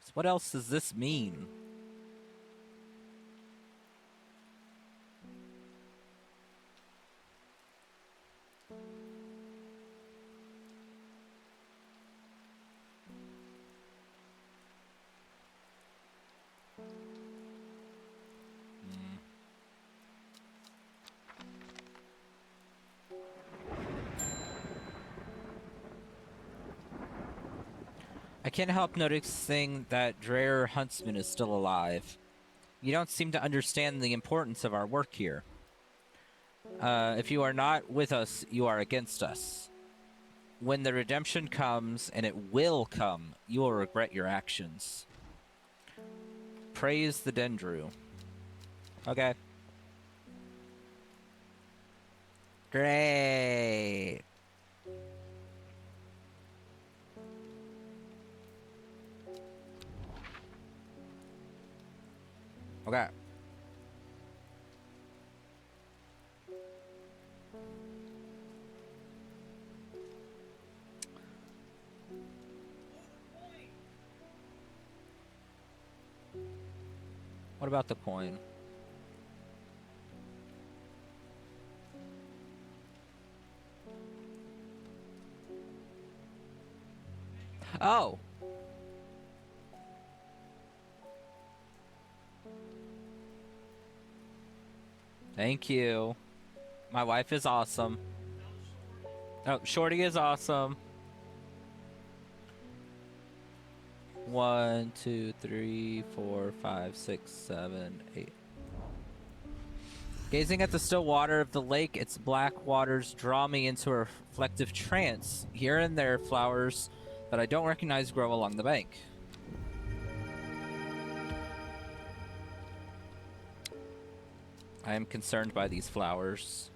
So what else does this mean? I can't help noticing that Dreyer Huntsman is still alive. You don't seem to understand the importance of our work here. If you are not with us, you are against us. When the redemption comes, and it will come, you will regret your actions. Praise the Dendru. Okay. Great. Okay. What about the coin? Oh! Thank you. My wife is awesome. Oh, Shorty is awesome. 1, 2, 3, 4, 5, 6, 7, 8. Gazing at the still water of the lake, its black waters draw me into a reflective trance. Here and there, flowers that I don't recognize grow along the bank. I am concerned by these flowers.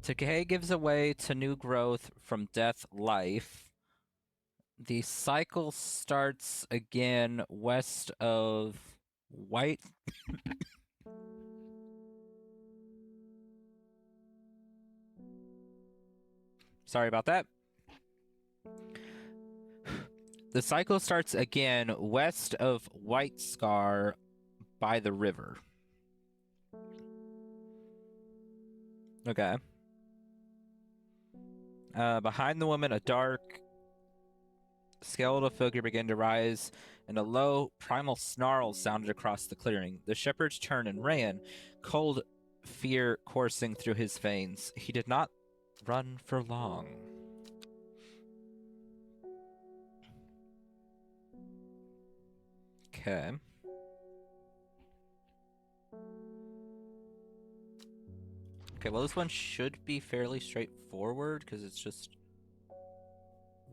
Decay gives way to new growth, from death, life. The cycle starts again west of White. Sorry about that. The cycle starts again west of White Scar by the river. Okay. Behind the woman, a dark, skeletal figure began to rise, and a low, primal snarl sounded across the clearing. The shepherd turned and ran, cold fear coursing through his veins. He did not run for long. Okay. Okay, well, this one should be fairly straightforward, because it's just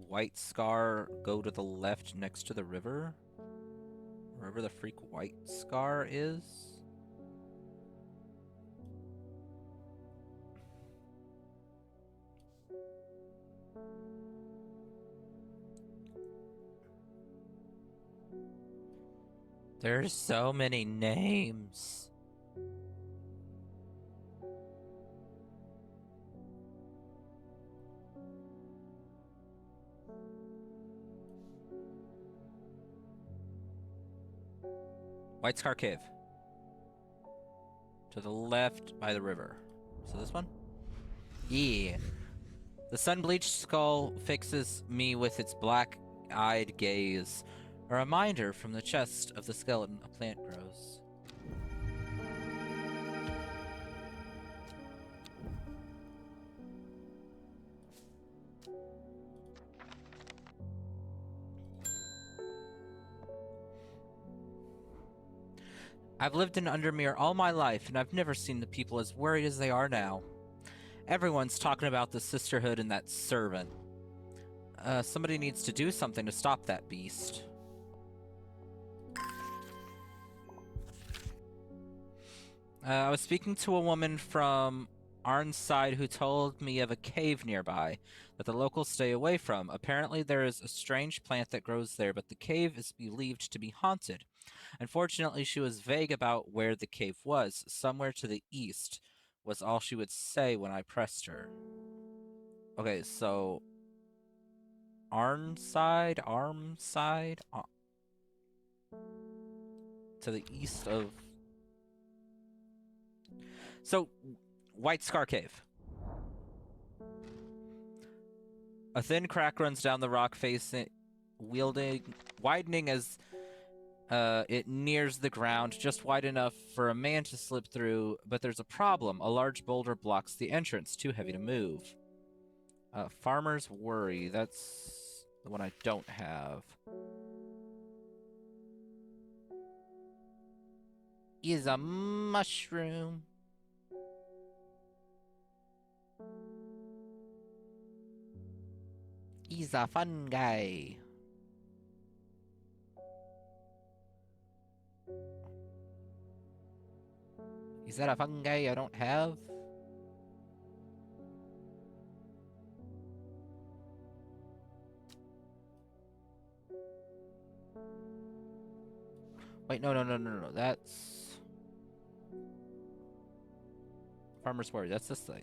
White Scar, go to the left next to the river. Wherever the freak White Scar is. There's so many names. White Scar Cave. To the left by the river. So this one? Yeah. The sun-bleached skull fixes me with its black-eyed gaze. A reminder from the chest of the skeleton a plant grows. I've lived in Undermere all my life, and I've never seen the people as worried as they are now. Everyone's talking about the sisterhood and that servant. Somebody needs to do something to stop that beast. I was speaking to a woman from Arnside who told me of a cave nearby that the locals stay away from. Apparently there is a strange plant that grows there, but the cave is believed to be haunted. Unfortunately, she was vague about where the cave was. Somewhere to the east was all she would say when I pressed her. Okay, so Arnside? To the east of... So, White Scar Cave. A thin crack runs down the rock face, widening as it nears the ground, just wide enough for a man to slip through, but there's a problem. A large boulder blocks the entrance, too heavy to move. Farmer's Worry, that's the one I don't have. is a mushroom. He's a fun guy. Is that a fungi I don't have? Wait, no. That's Farmer's Worry. That's this thing.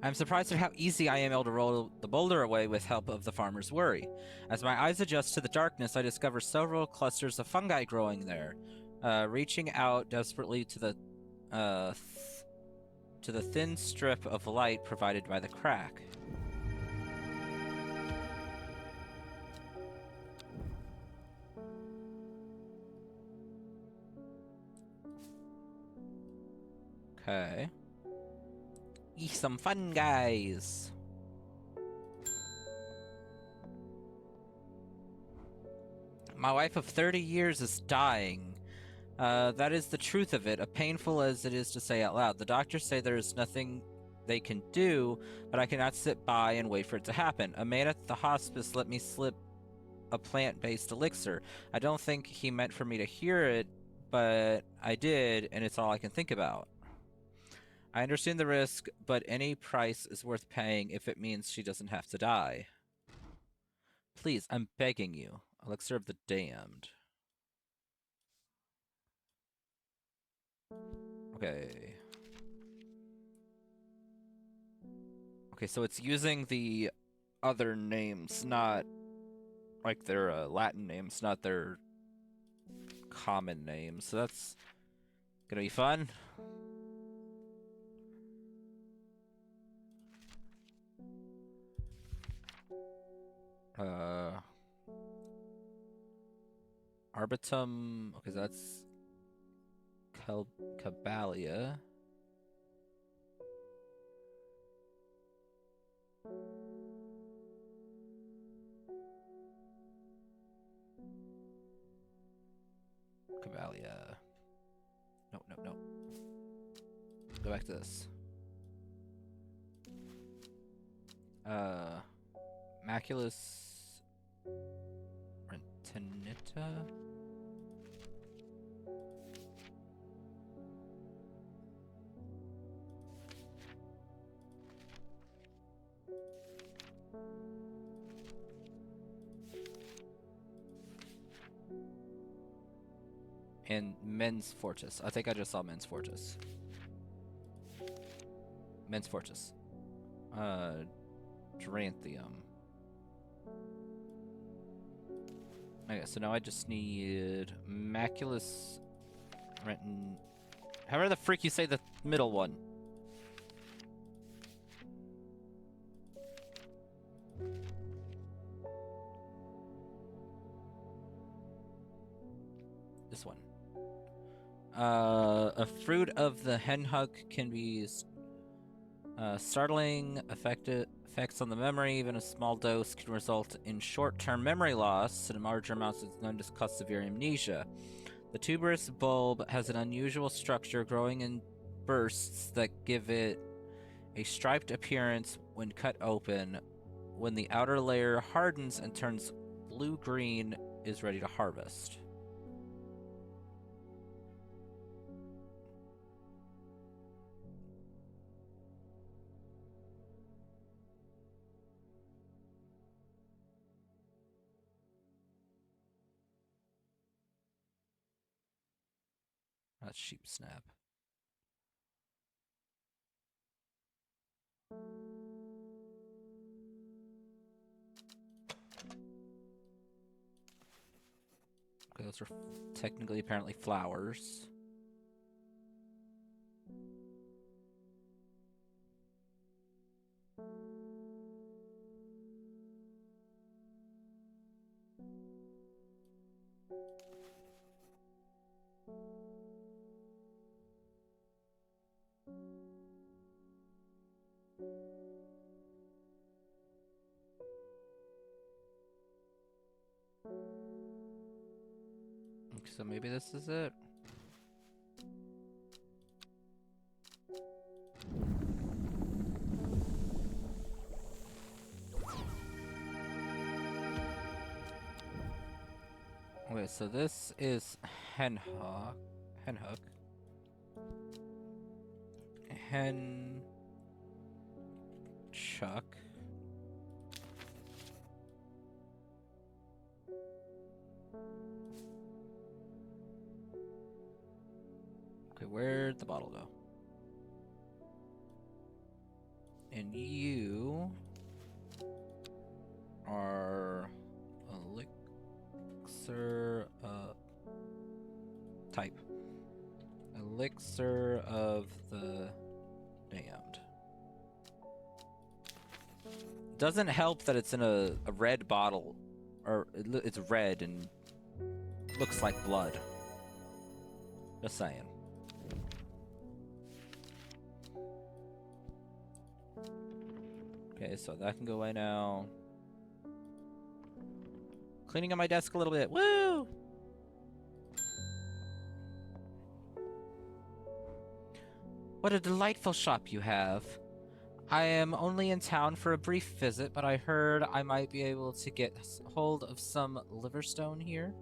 I'm surprised at how easy I am able to roll the boulder away with help of the Farmer's Worry. As my eyes adjust to the darkness, I discover several clusters of fungi growing there, reaching out desperately to the thin strip of light provided by the crack. Okay. Some fun guys. My wife of 30 years is dying. That is the truth of it, painful as it is to say out loud. The doctors say there is nothing they can do, but I cannot sit by and wait for it to happen. A man at the hospice let me slip a plant-based elixir. I don't think he meant for me to hear it, but I did, and it's all I can think about. I understand the risk, but any price is worth paying if it means she doesn't have to die. Please, I'm begging you. Elixir of the Damned. Okay. Okay, so it's using the other names, not like their Latin names, not their common names. So that's gonna be fun. Arbitum. Okay, that's Cabalia. Cabalia. No. Go back to this. Maculus Rentinita. And Men's Fortis. I think I just saw Men's Fortis. Men's Fortis. Duranthium. Okay, so now I just need Maculus Renton. However the freak you say the middle one. This one. A fruit of the henhug can be startling effects on the memory. Even a small dose can result in short-term memory loss, and in larger amounts it's known to cause severe amnesia. The tuberous bulb has an unusual structure, growing in bursts that give it a striped appearance when cut open. When the outer layer hardens and turns blue-green, is ready to harvest. That's sheep snap. Okay, those are technically apparently flowers. So maybe this is it. Okay, so this is Henhook. Hen Chuck. Okay, where'd the bottle go? And you are elixir type. Elixir of the damned. Doesn't help that it's in a red bottle, or it's red and looks like blood. Just saying. Okay, so that can go away now. Cleaning up my desk a little bit. Woo! What a delightful shop you have. I am only in town for a brief visit, but I heard I might be able to get hold of some liverstone here.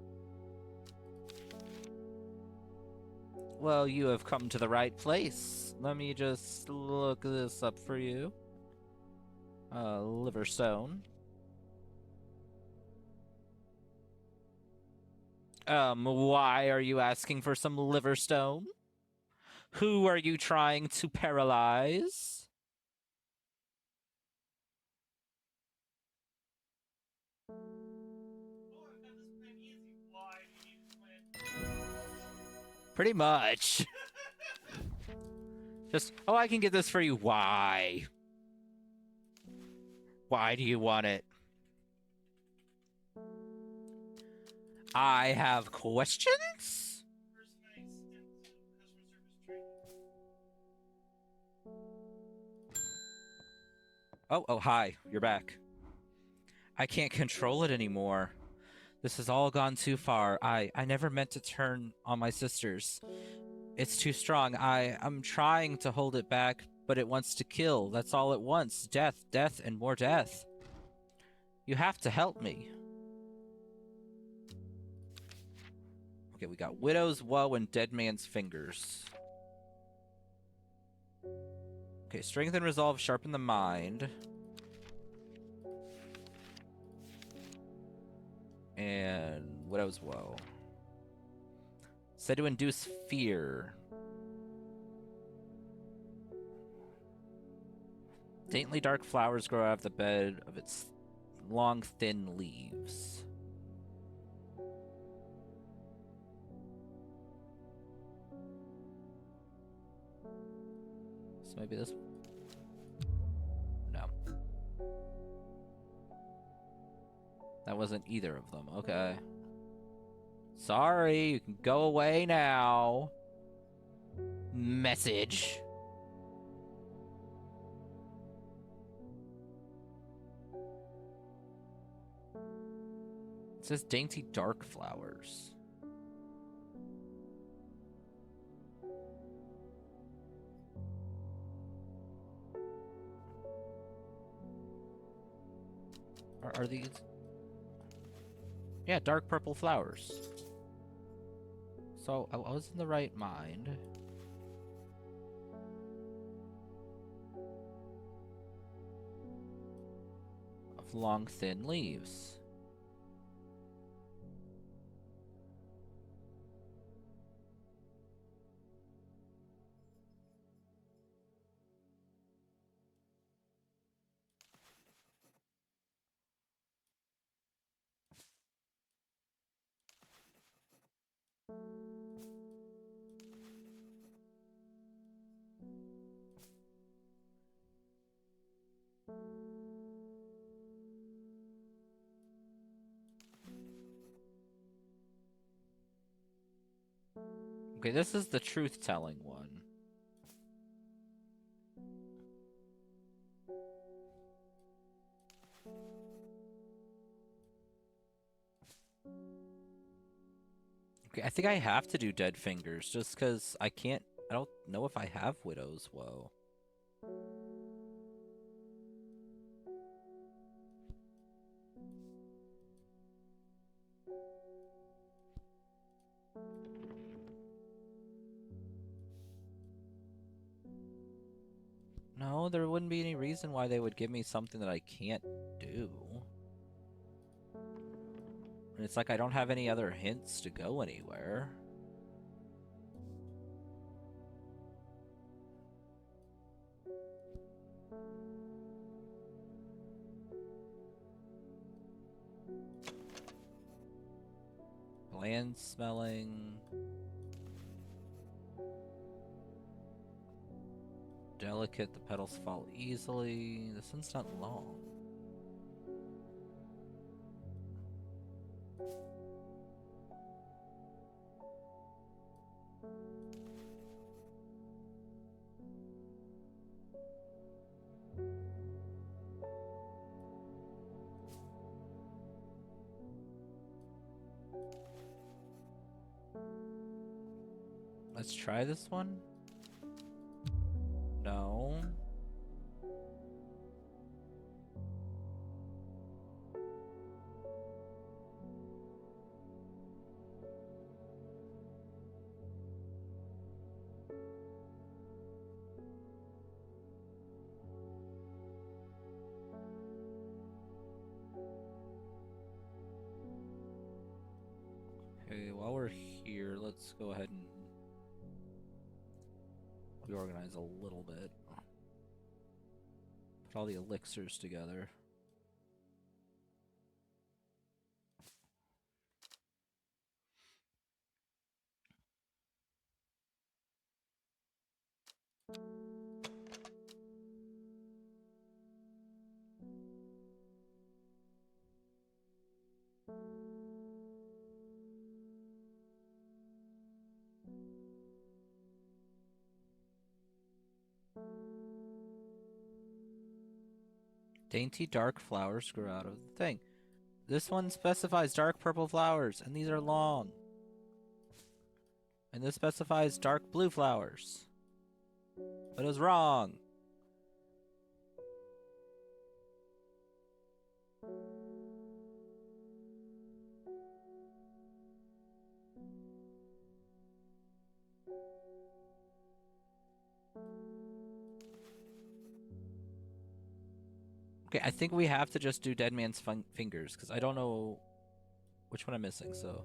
Well, you have come to the right place. Let me just look this up for you. Liverstone. Why are you asking for some liverstone? Who are you trying to paralyze? Well, I've got this plan easy. Why do you need this plan? Pretty much. Just, oh, I can get this for you. Why? Why do you want it? I have questions? First nice stint customer service training. Oh, hi. You're back. I can't control it anymore. This has all gone too far. I never meant to turn on my sisters. It's too strong. I'm trying to hold it back, but it wants to kill. That's all it wants. Death, death, and more death. You have to help me. Okay, we got Widow's Woe and Dead Man's Fingers. Okay, Strength and Resolve sharpen the mind. And Widow's Woe. Said to induce fear. Daintily dark flowers grow out of the bed of its long, thin leaves. So maybe this one? No. That wasn't either of them. Okay. Sorry, you can go away now. Message. It says dainty dark flowers. Are these? Yeah, dark purple flowers. So I was in the right mind. Of long, thin leaves. Okay, this is the truth-telling one. Okay, I think I have to do dead fingers just because I can't. I don't know if I have widow's woe. No, there wouldn't be any reason why they would give me something that I can't do. And it's like I don't have any other hints to go anywhere. Bland smelling. Delicate, the petals fall easily. This one's not long. Let's try this one. No. Okay, while we're here, let's go ahead and reorganize a little bit. Put all the elixirs together. Dainty dark flowers grow out of the thing. This one specifies dark purple flowers, and these are long. And this specifies dark blue flowers. But it was wrong. Okay, I think we have to just do Dead Man's Fingers, because I don't know which one I'm missing, so...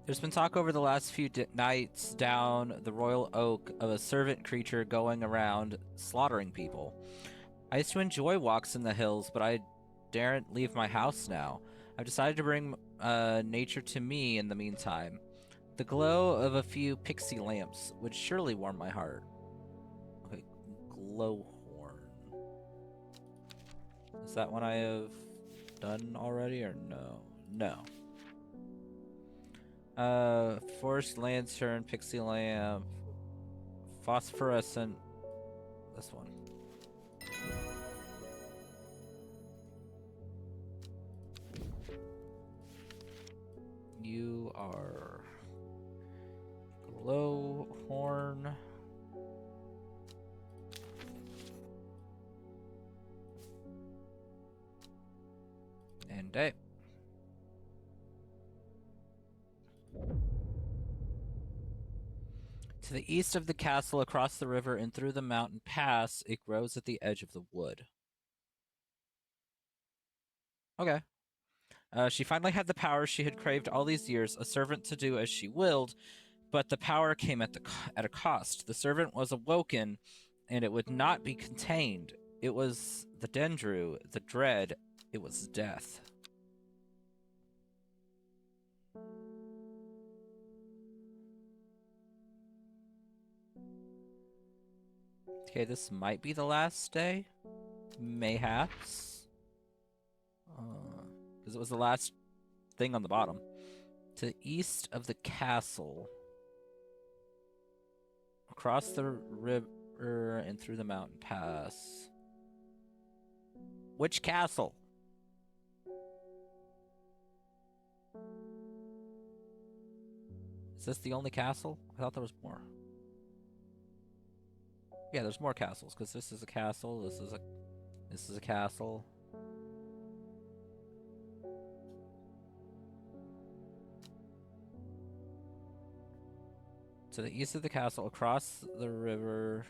There's been talk over the last few nights down the Royal Oak of a servant creature going around slaughtering people. I used to enjoy walks in the hills, but I daren't leave my house now. I've decided to bring nature to me in the meantime. The glow of a few pixie lamps would surely warm my heart. Okay, glowhorn. Is that one I have done already or no? No. Forest lantern, pixie lamp, phosphorescent. This one. You are glowhorn. And day. To the east of the castle, across the river, and through the mountain pass, it grows at the edge of the wood. Okay. She finally had the power she had craved all these years, a servant to do as she willed, but the power came at a cost. The servant was awoken, and it would not be contained. It was the Dendru, the dread. It was death. Okay, this might be the last day. Mayhaps. Because it was the last thing on the bottom. To the east of the castle. Across the river and through the mountain pass. Which castle? Is this the only castle? I thought there was more. Yeah, there's more castles, because this is a castle, this is a castle. To the east of the castle, across the river,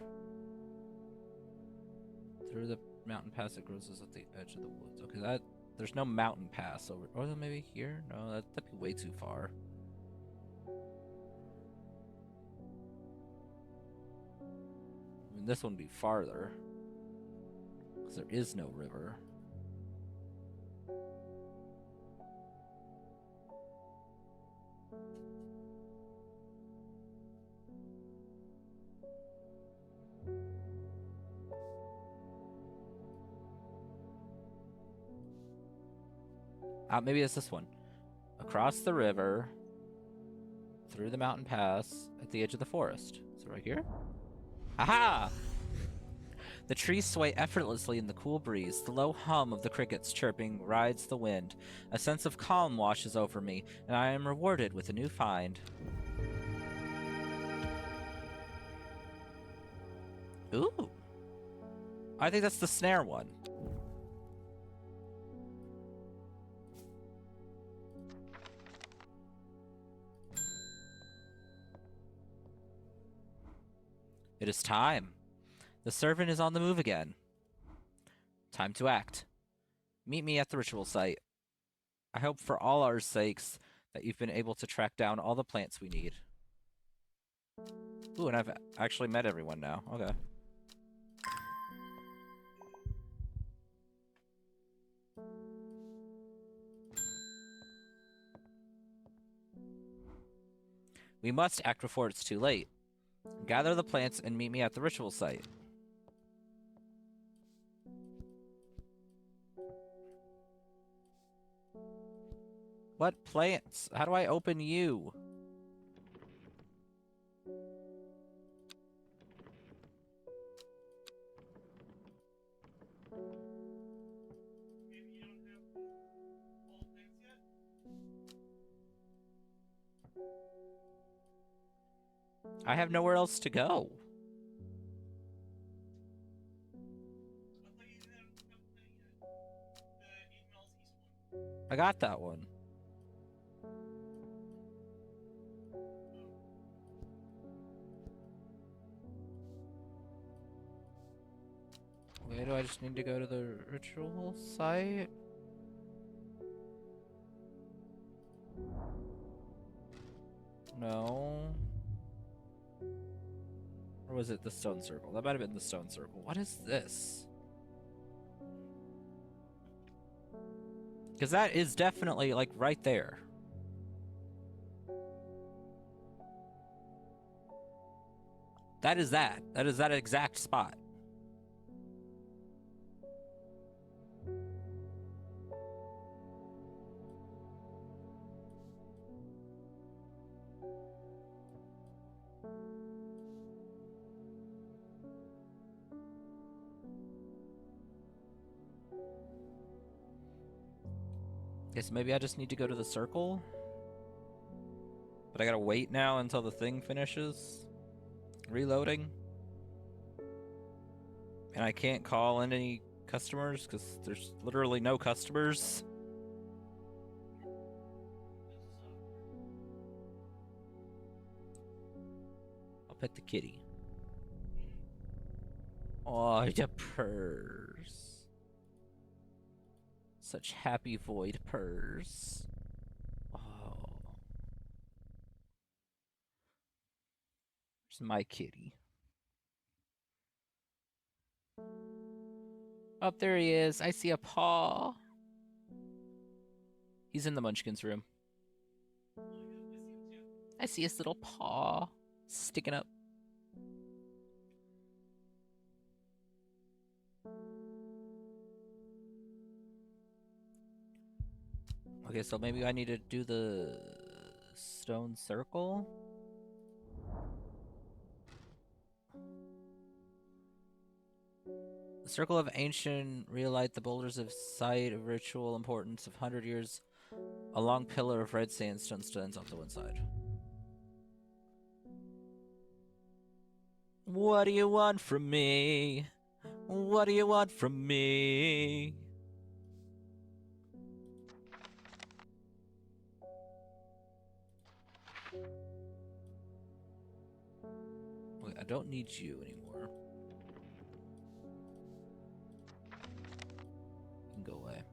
through the mountain pass that grows at the edge of the woods. Okay, there's no mountain pass over. Or maybe here? No, that'd be way too far. I mean, this one would be farther, because there is no river. Maybe it's this one. Across the river, through the mountain pass, at the edge of the forest. Is it right here? Aha! The trees sway effortlessly in the cool breeze. The low hum of the crickets chirping rides the wind. A sense of calm washes over me, and I am rewarded with a new find. Ooh. I think that's the snare one. It is time. The servant is on the move again. Time to act. Meet me at the ritual site. I hope for all our sakes that you've been able to track down all the plants we need. Ooh, and I've actually met everyone now. Okay. We must act before it's too late. Gather the plants and meet me at the ritual site. What plants? How do I open you? Maybe you don't have all plants yet? I have nowhere else to go. I thought you didn't have a plant yet. The 8 miles east one. I got that one. Okay, do I just need to go to the ritual site? No. Or was it the stone circle? That might have been the stone circle. What is this? Because that is definitely, like, right there. That is that. That is that exact spot. Guess maybe I just need to go to the circle? But I gotta wait now until the thing finishes reloading? And I can't call in any customers because there's literally no customers. I'll pet the kitty. Oh, the purrs. Such happy void purrs. Oh. There's my kitty. Oh, there he is. I see a paw. He's in the Munchkin's room. I see his little paw sticking up. Okay, so maybe I need to do the stone circle. The circle of ancient relight the boulders of site of ritual importance of 100 years. A long pillar of red sandstone stands off to one side. What do you want from me? What do you want from me? Wait, I don't need you anymore. You can go away.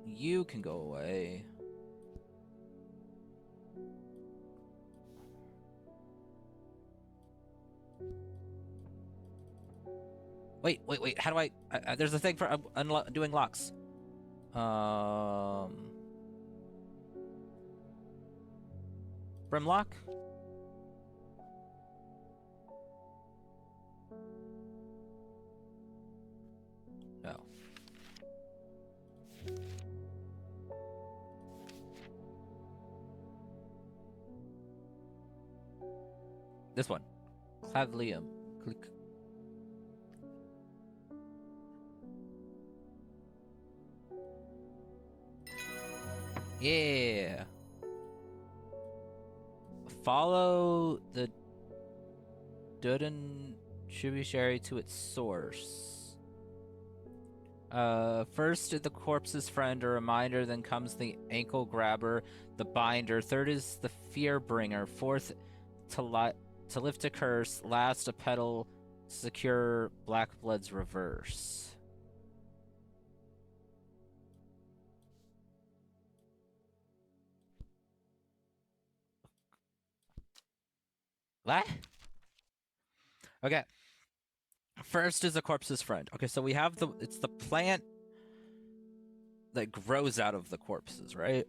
You can go away. Wait. How do I there's a thing for doing locks. Brimlock? No. This one. Clavlium. Click. Yeah. Follow the Duden tributary to its source. First, the corpse's friend, a reminder, then comes the ankle grabber, the binder. Third is the fear bringer. Fourth, to lift a curse. Last, a pedal, secure Blackblood's reverse. What? Okay. First is the corpse's friend. Okay, so we have it's the plant that grows out of the corpses, right?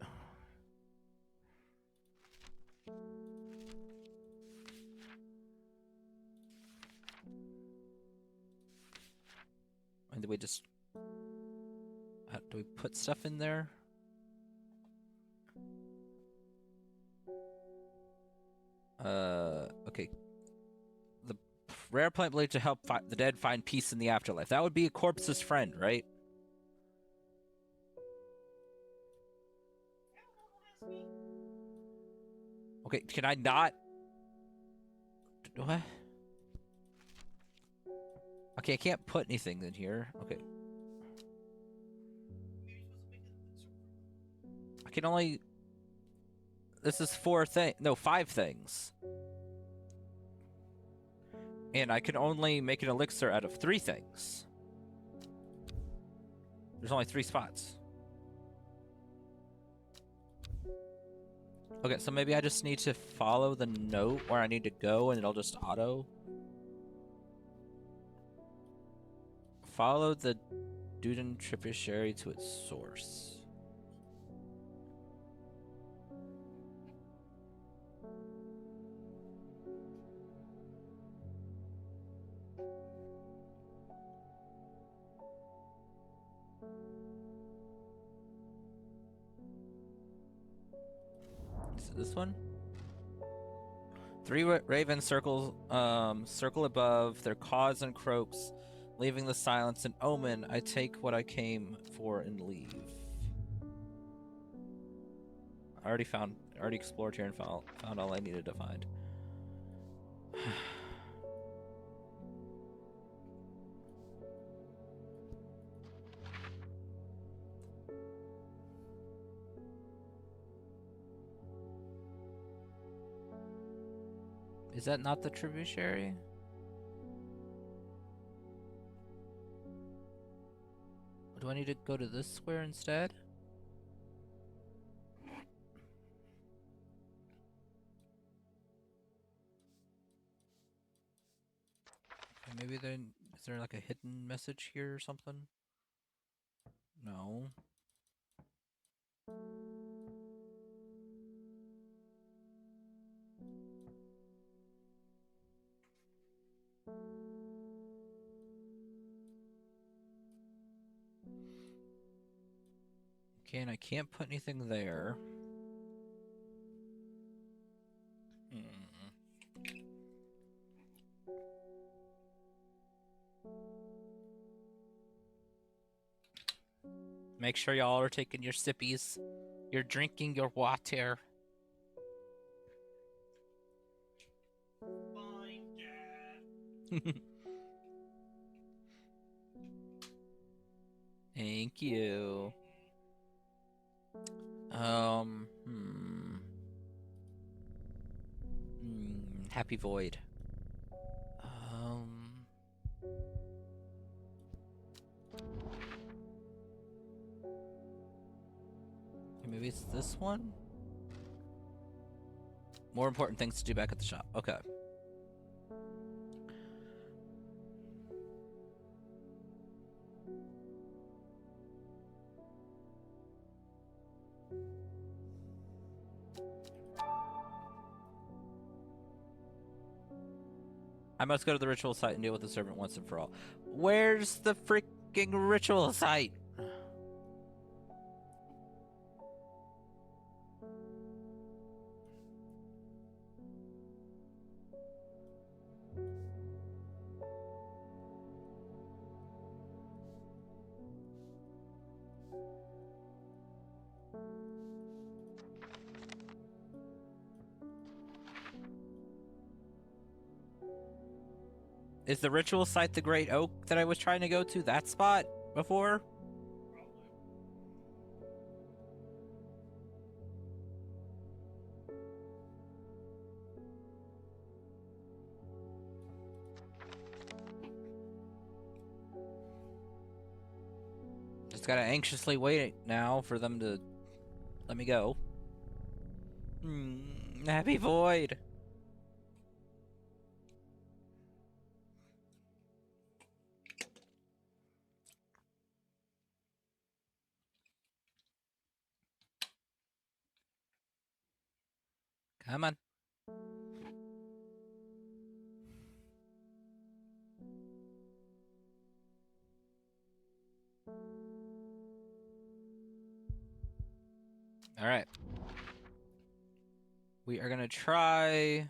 And do we just do we put stuff in there? Okay. The rare plant believed to help the dead find peace in the afterlife. That would be a corpse's friend, right? Okay, can I not? What? Okay, I can't put anything in here. Okay. I can only... This is 5 things. And I can only make an elixir out of 3 things. There's only 3 spots. Okay, so maybe I just need to follow the note where I need to go and it'll just auto. Follow the Duden tributary to its source. Is it this one? 3 ravens circle above, their caws and croaks, leaving the silence an omen. I take what I came for and leave. I already explored here and found all I needed to find. Is that not the tributary? Do I need to go to this square instead? Okay, maybe then, is there like a hidden message here or something? No. Okay, and I can't put anything there. Make sure y'all are taking your sippies. You're drinking your water. Fine, Dad. Thank you. Happy Void. Maybe it's this one? More important things to do back at the shop. Okay. I must go to the ritual site and deal with the servant once and for all. Where's the freaking ritual site? Is the ritual site the Great Oak that I was trying to go to? That spot before? Probably. Just gotta anxiously wait now for them to let me go. Happy Void. Come on. All right. We are gonna try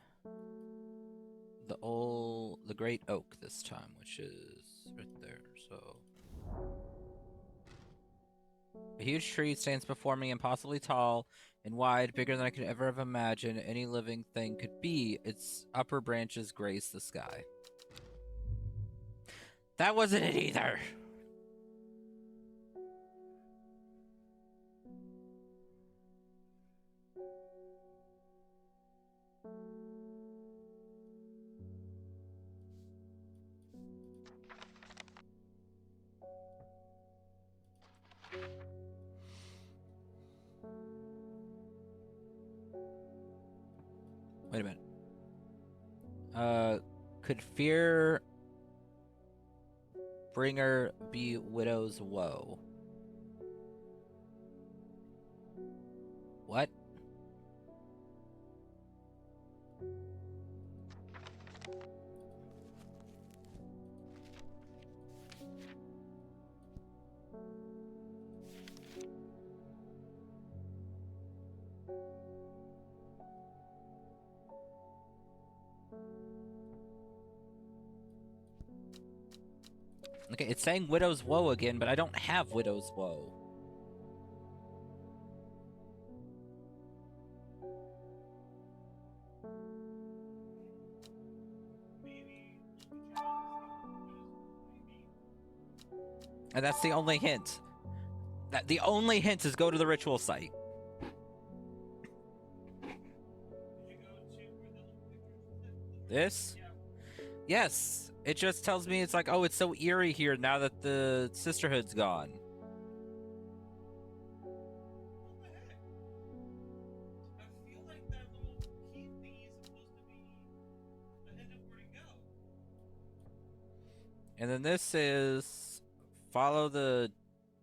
the Great Oak this time, which is right there. So a huge tree stands before me, impossibly tall and wide, bigger than I could ever have imagined any living thing could be. Its upper branches grace the sky. That wasn't it either. Wait a minute. Could fear bringer be widow's woe? What? Okay, it's saying widow's woe again, but I don't have widow's woe. Maybe look at maybe. And that's the only hint. The only hint is go to the ritual site. Did you go to where the little pictures? This? Yeah. Yes. It just tells me it's like, oh, it's so eerie here now that the sisterhood's gone. What the heck? I feel like that little key thingy is supposed to be a hint of where to go. And then this is follow the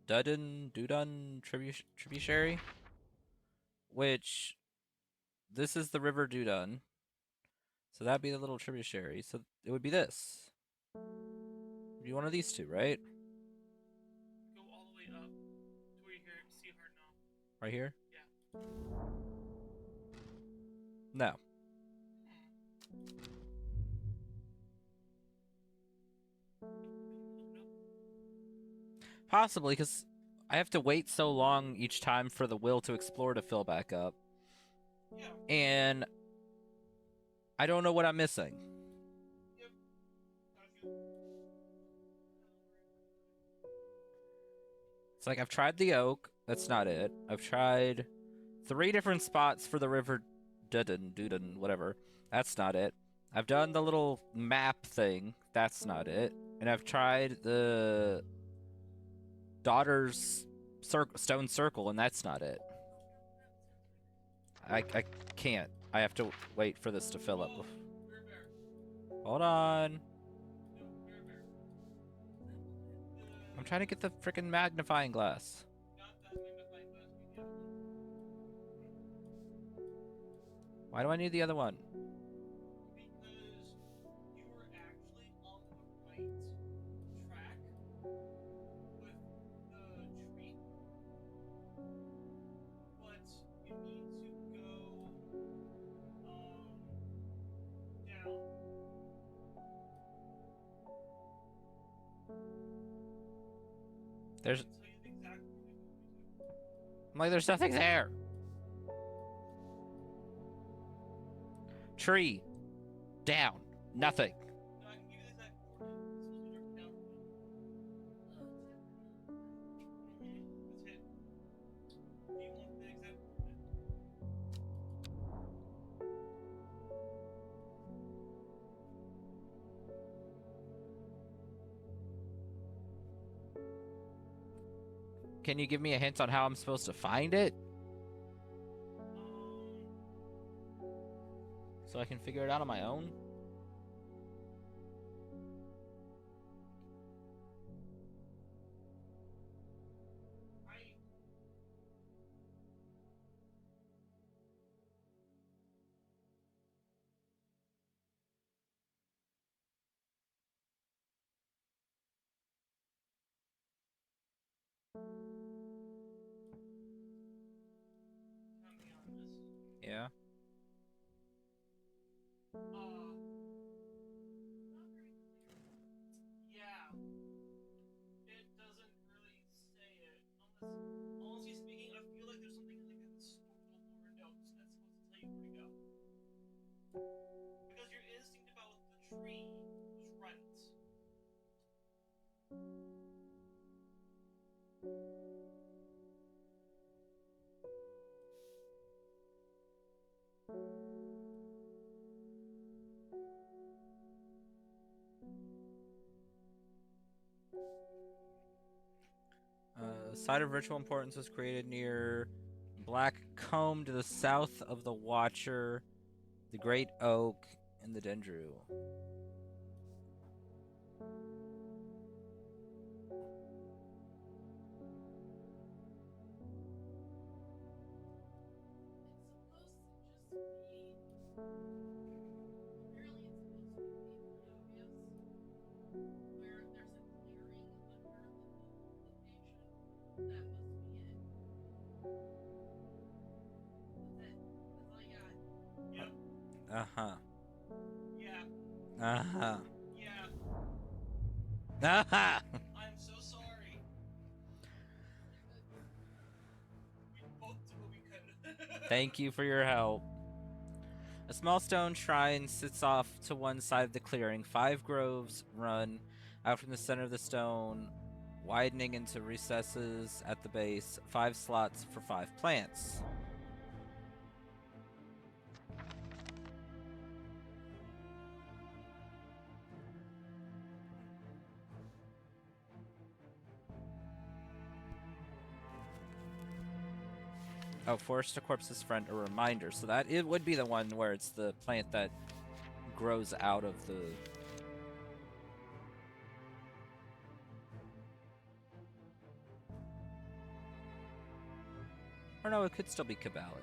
Dudun tributary, which this is the River Dudun. So that'd be the little tributary. So it would be this. It'd be one of these two, right? Go all the way up to where you hear see Hard Knock. Right here? Yeah. No. Possibly, because I have to wait so long each time for the will to explore to fill back up. Yeah. And I don't know what I'm missing. Yep. Got you. It's like I've tried the oak. That's not it. I've tried 3 different spots for the river Dudden, whatever. That's not it. I've done the little map thing. That's not it. And I've tried the daughter's stone circle, and that's not it. I can't. I have to wait for this to fill up. Oh, Bear Bear. Hold on. No, Bear Bear. I'm trying to get the freaking magnifying glass. Got that magnifying glass. We got one. Why do I need the other one? Because you were actually on the right track with the tree, but you need to go down. There's. I'll tell you the exact wording you want me to. I'm like, there's nothing there. Tree. Down. Nothing. No, I can give you the exact wording. It's supposed to be down. That's it. Do you want the exact wording? Can you give me a hint on how I'm supposed to find it? So I can figure it out on my own? I can be honest. Yeah. Not very clear. Yeah, it doesn't really say it. Unless, honestly speaking, I feel like there's something like in the lower notes that's supposed to tell you where to go. Because your instinct about the tree was right. Site of ritual importance was created near Black Combe to the south of the Watcher, the Great Oak, and the Dendru. Yep. Uh-huh. Yeah. Uh-huh. Yeah. Uh-huh. I'm so sorry. We both did what we could. Thank you for your help. A small stone shrine sits off to one side of the clearing. 5 groves run out from the center of the stone, widening into recesses at the base. 5 slots for 5 plants. Oh, Forest to Corpse's Friend, a reminder. So that it would be the one where it's the plant that grows out of the... Or no, it could still be Cabilia.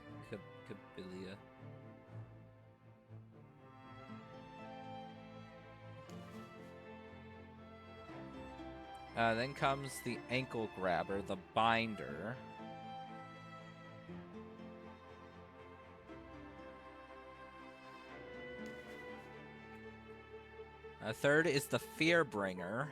Then comes the ankle grabber, the binder. Third is the Fear Bringer.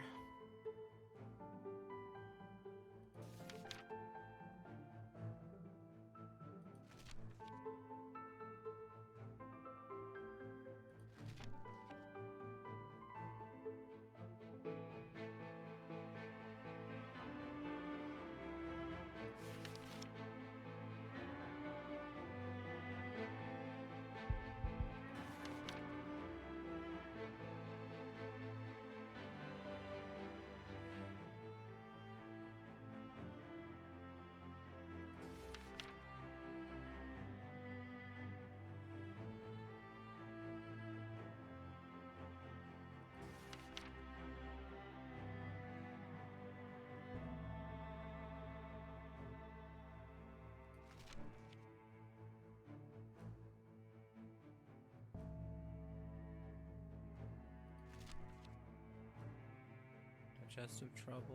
Digestive troubles.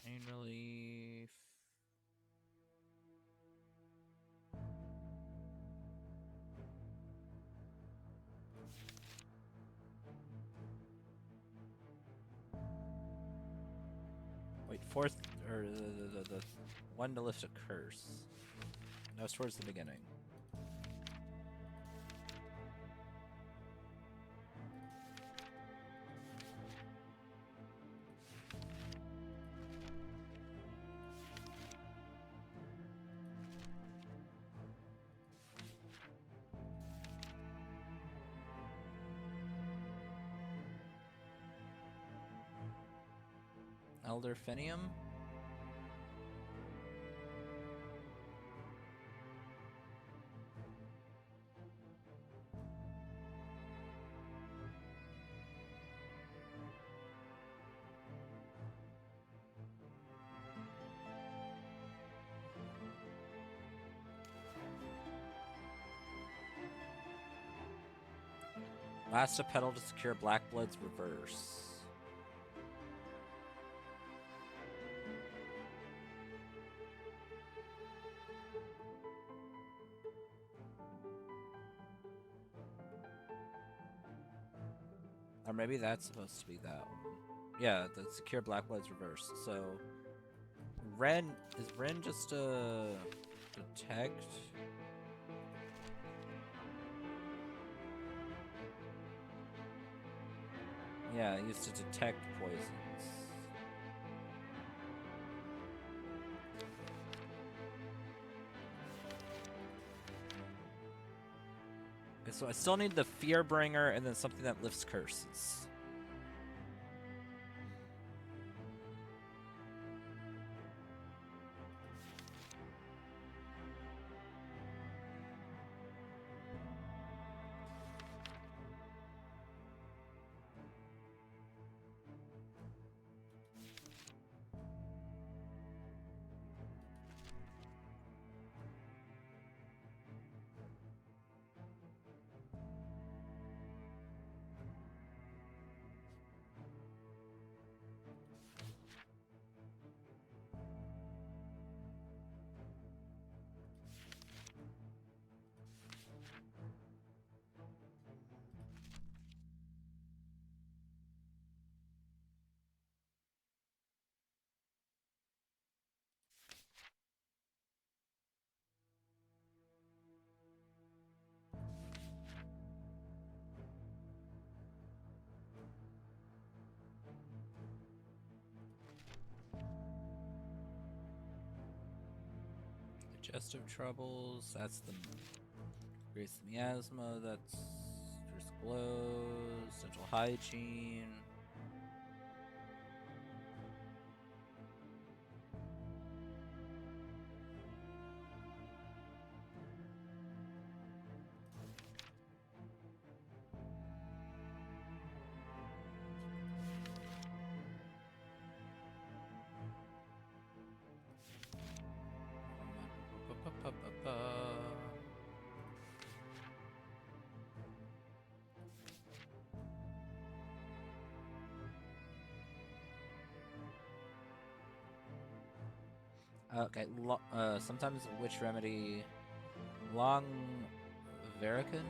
Pain relief. Wait, fourth, or the one to lift a curse. That was towards the beginning. Elder Finium? Last a pedal to secure Blackblood's reverse. Or maybe that's supposed to be that one. Yeah, the secure Blackblood's reverse. So Ren is Ren just a detect? Yeah, used to detect poisons. Okay, so I still need the Fearbringer and then something that lifts curses. Digestive troubles, that's the increase the miasma, that's just glows, central hygiene. Okay, sometimes witch remedy... Long... Veracund?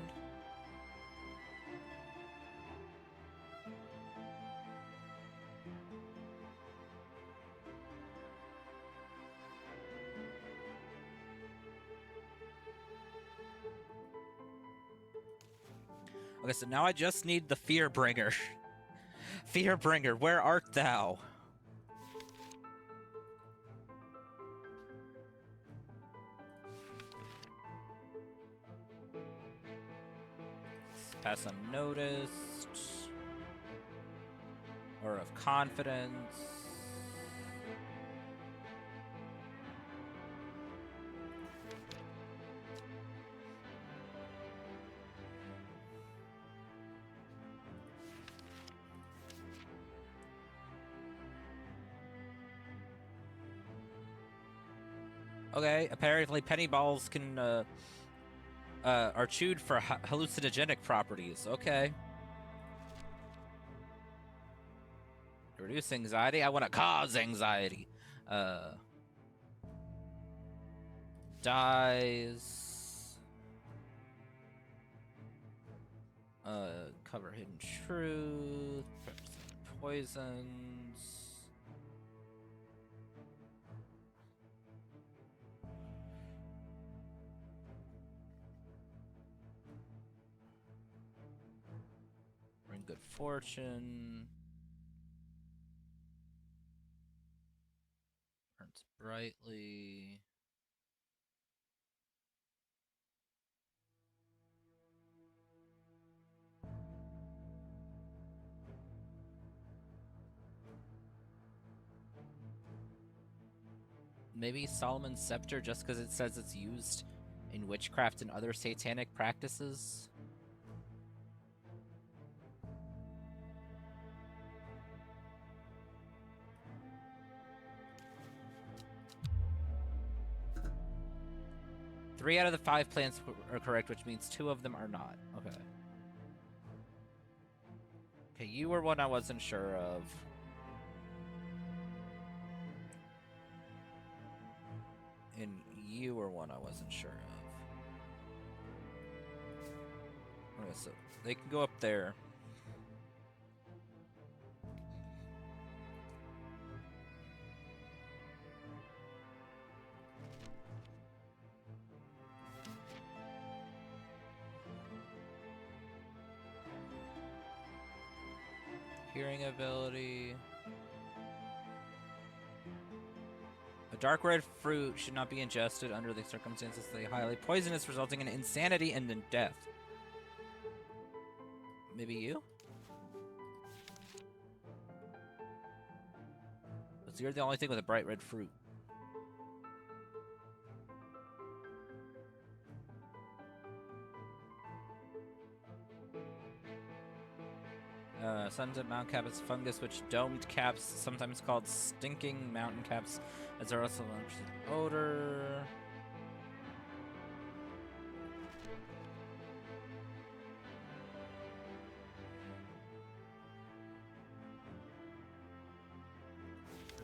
Okay, so now I just need the Fearbringer. Fearbringer, where art thou? Pass unnoticed. Or of confidence. Okay, apparently penny balls can are chewed for hallucinogenic properties. Okay. Reduce anxiety? I want to cause anxiety. Dies. Cover hidden truth. Poisons. Bring good fortune. Burns brightly. Maybe Solomon's Scepter just because it says it's used in witchcraft and other satanic practices? Three out of the 5 plants are correct, which means 2 of them are not. Okay. Okay, you were one I wasn't sure of. And you were one I wasn't sure of. Okay, so they can go up there. Hearing ability. A dark red fruit should not be ingested under the circumstances. They highly poisonous, resulting in insanity and in death. Maybe you? But you're the only thing with a bright red fruit. Sunset Mount Cap is fungus, which domed caps, sometimes called stinking mountain caps, as are also odor.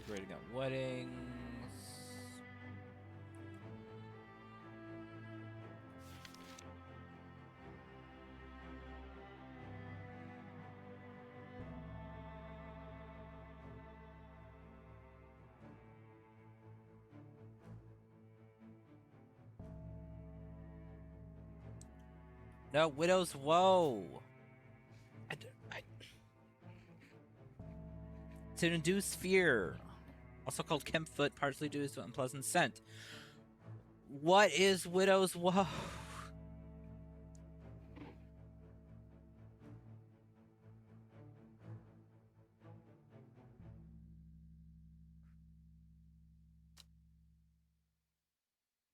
Rating on weddings. No, Widow's Woe. To induce fear. Also called Kempfoot, partially due to unpleasant scent. What is Widow's Woe?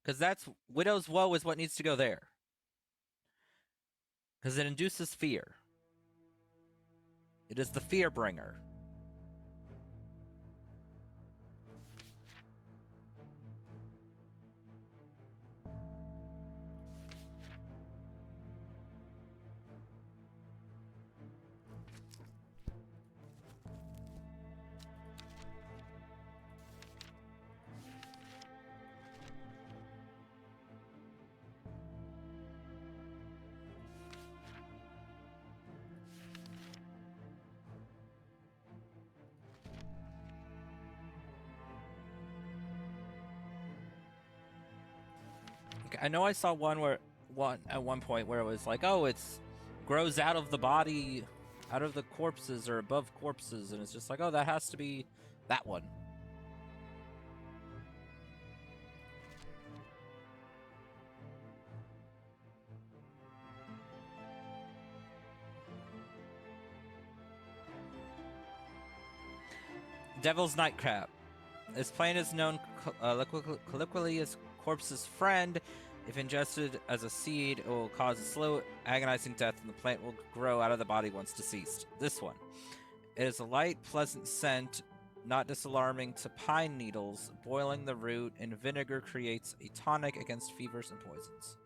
Because that's Widow's Woe is what needs to go there. Because it induces fear. It is the fear bringer. I know I saw one at one point where it was like, oh, it's grows out of the body, out of the corpses or above corpses, and it's just like, oh, that has to be that one. Devil's Nightcap. This plant is known colloquially as corpse's friend. If ingested as a seed, it will cause a slow, agonizing death, and the plant will grow out of the body once deceased. This one. It is a light, pleasant scent, not disalarming to pine needles. Boiling the root in vinegar creates a tonic against fevers and poisons.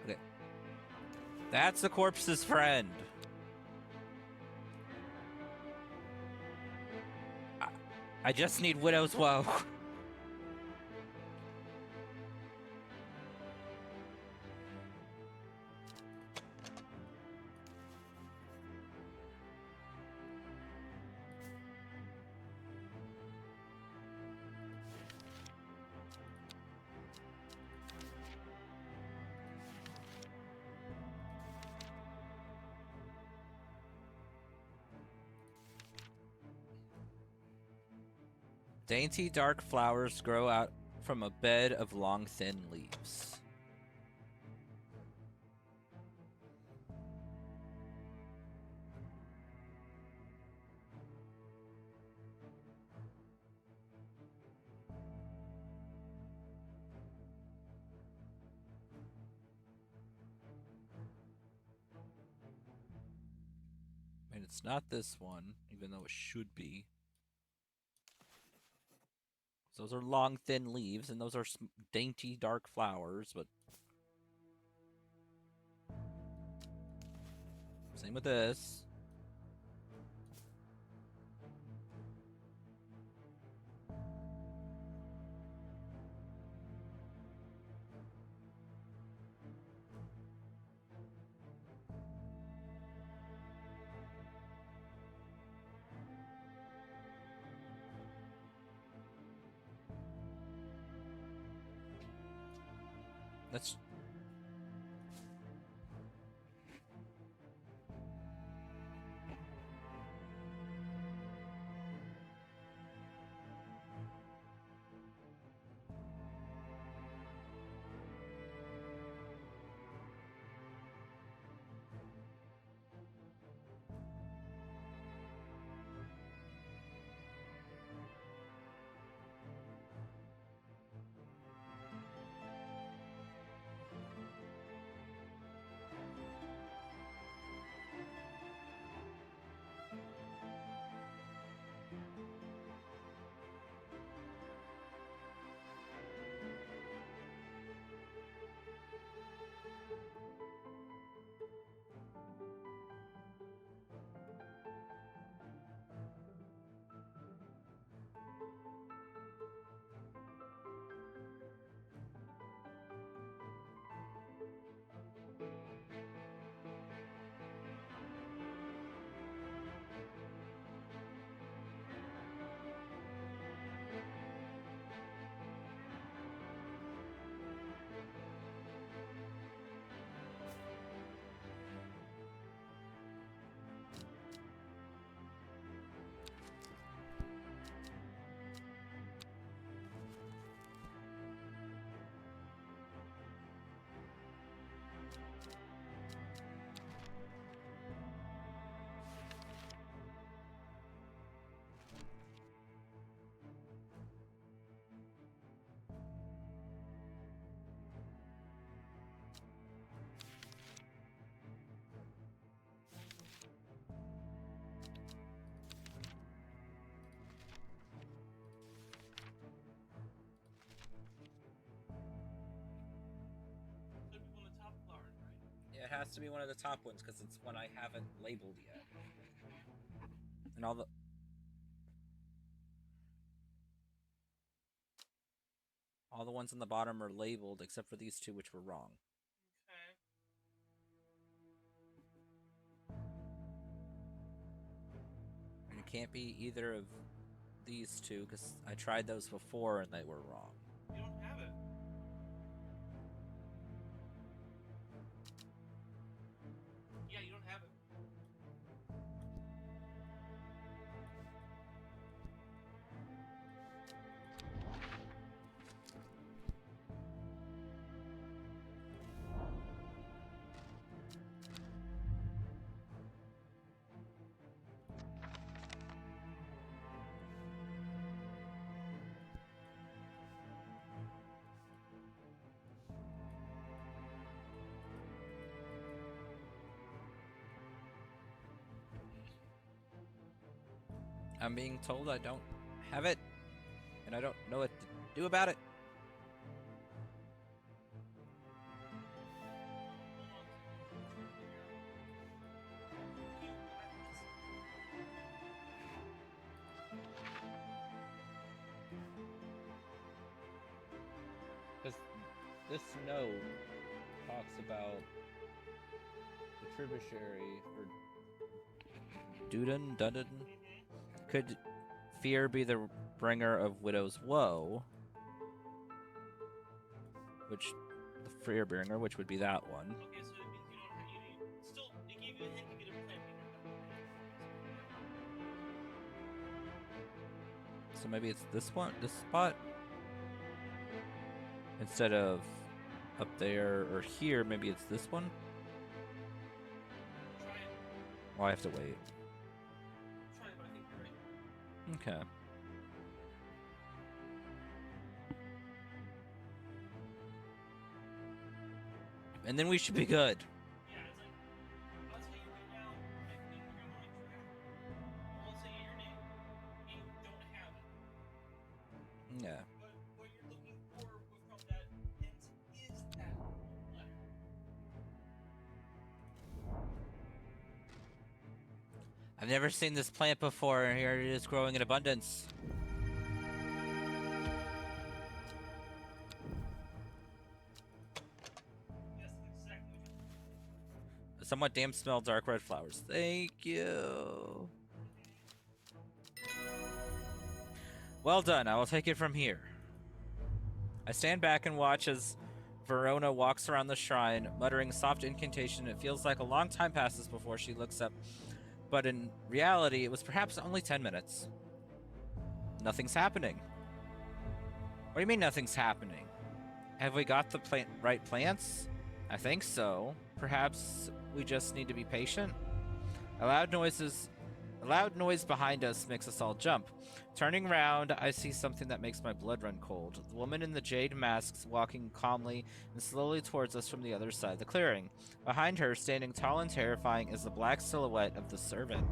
Okay. That's the corpse's friend. I just need Widow's Woe. Dainty dark flowers grow out from a bed of long thin leaves. I mean, it's not this one, even though it should be. Those are long, thin leaves, and those are dainty, dark flowers, but... Same with this. Let's... Should be one of the top flowers, right? Yeah, it has to be one of the top ones, because it's one I haven't labeled yet. And all the... All the ones on the bottom are labeled, except for these two, which were wrong. Okay. And it can't be either of these two because I tried those before and they were wrong. You don't have it. Yeah, you don't have it. I'm being told I don't have it, and I don't know what to do about it. Because this note talks about the tributary for Dudon. Could fear be the bringer of widow's woe? Which, the fear bringer, which would be that one. Okay, so it means you don't have. You still, it gave you a hint. You get a plan. So maybe it's this one, this spot? Instead of up there or here, maybe it's this one? Try it. Well, I have to wait. Try it, but I think you're right. Okay. And then we should be good. Yeah, it's like, I'll tell you right now, I think you're on the right track. I'll say your name, and you don't have it. Yeah. But what you're looking for from that hint is that letter. I've never seen this plant before, and here it is growing in abundance. Yes, that's exactly what you're A somewhat damp smell, dark red flowers. Thank you. Well done. I will take it from here. I stand back and watch as Verona walks around the shrine, muttering soft incantation. It feels like a long time passes before she looks up, but in reality, it was perhaps only 10 minutes. Nothing's happening. What do you mean nothing's happening? Have we got the right plants? I think so. Perhaps we just need to be patient. A loud noise behind us makes us all jump. Turning round, I see something that makes my blood run cold. The woman in the jade masks walking calmly and slowly towards us from the other side of the clearing. Behind her, standing tall and terrifying, is the black silhouette of the servant.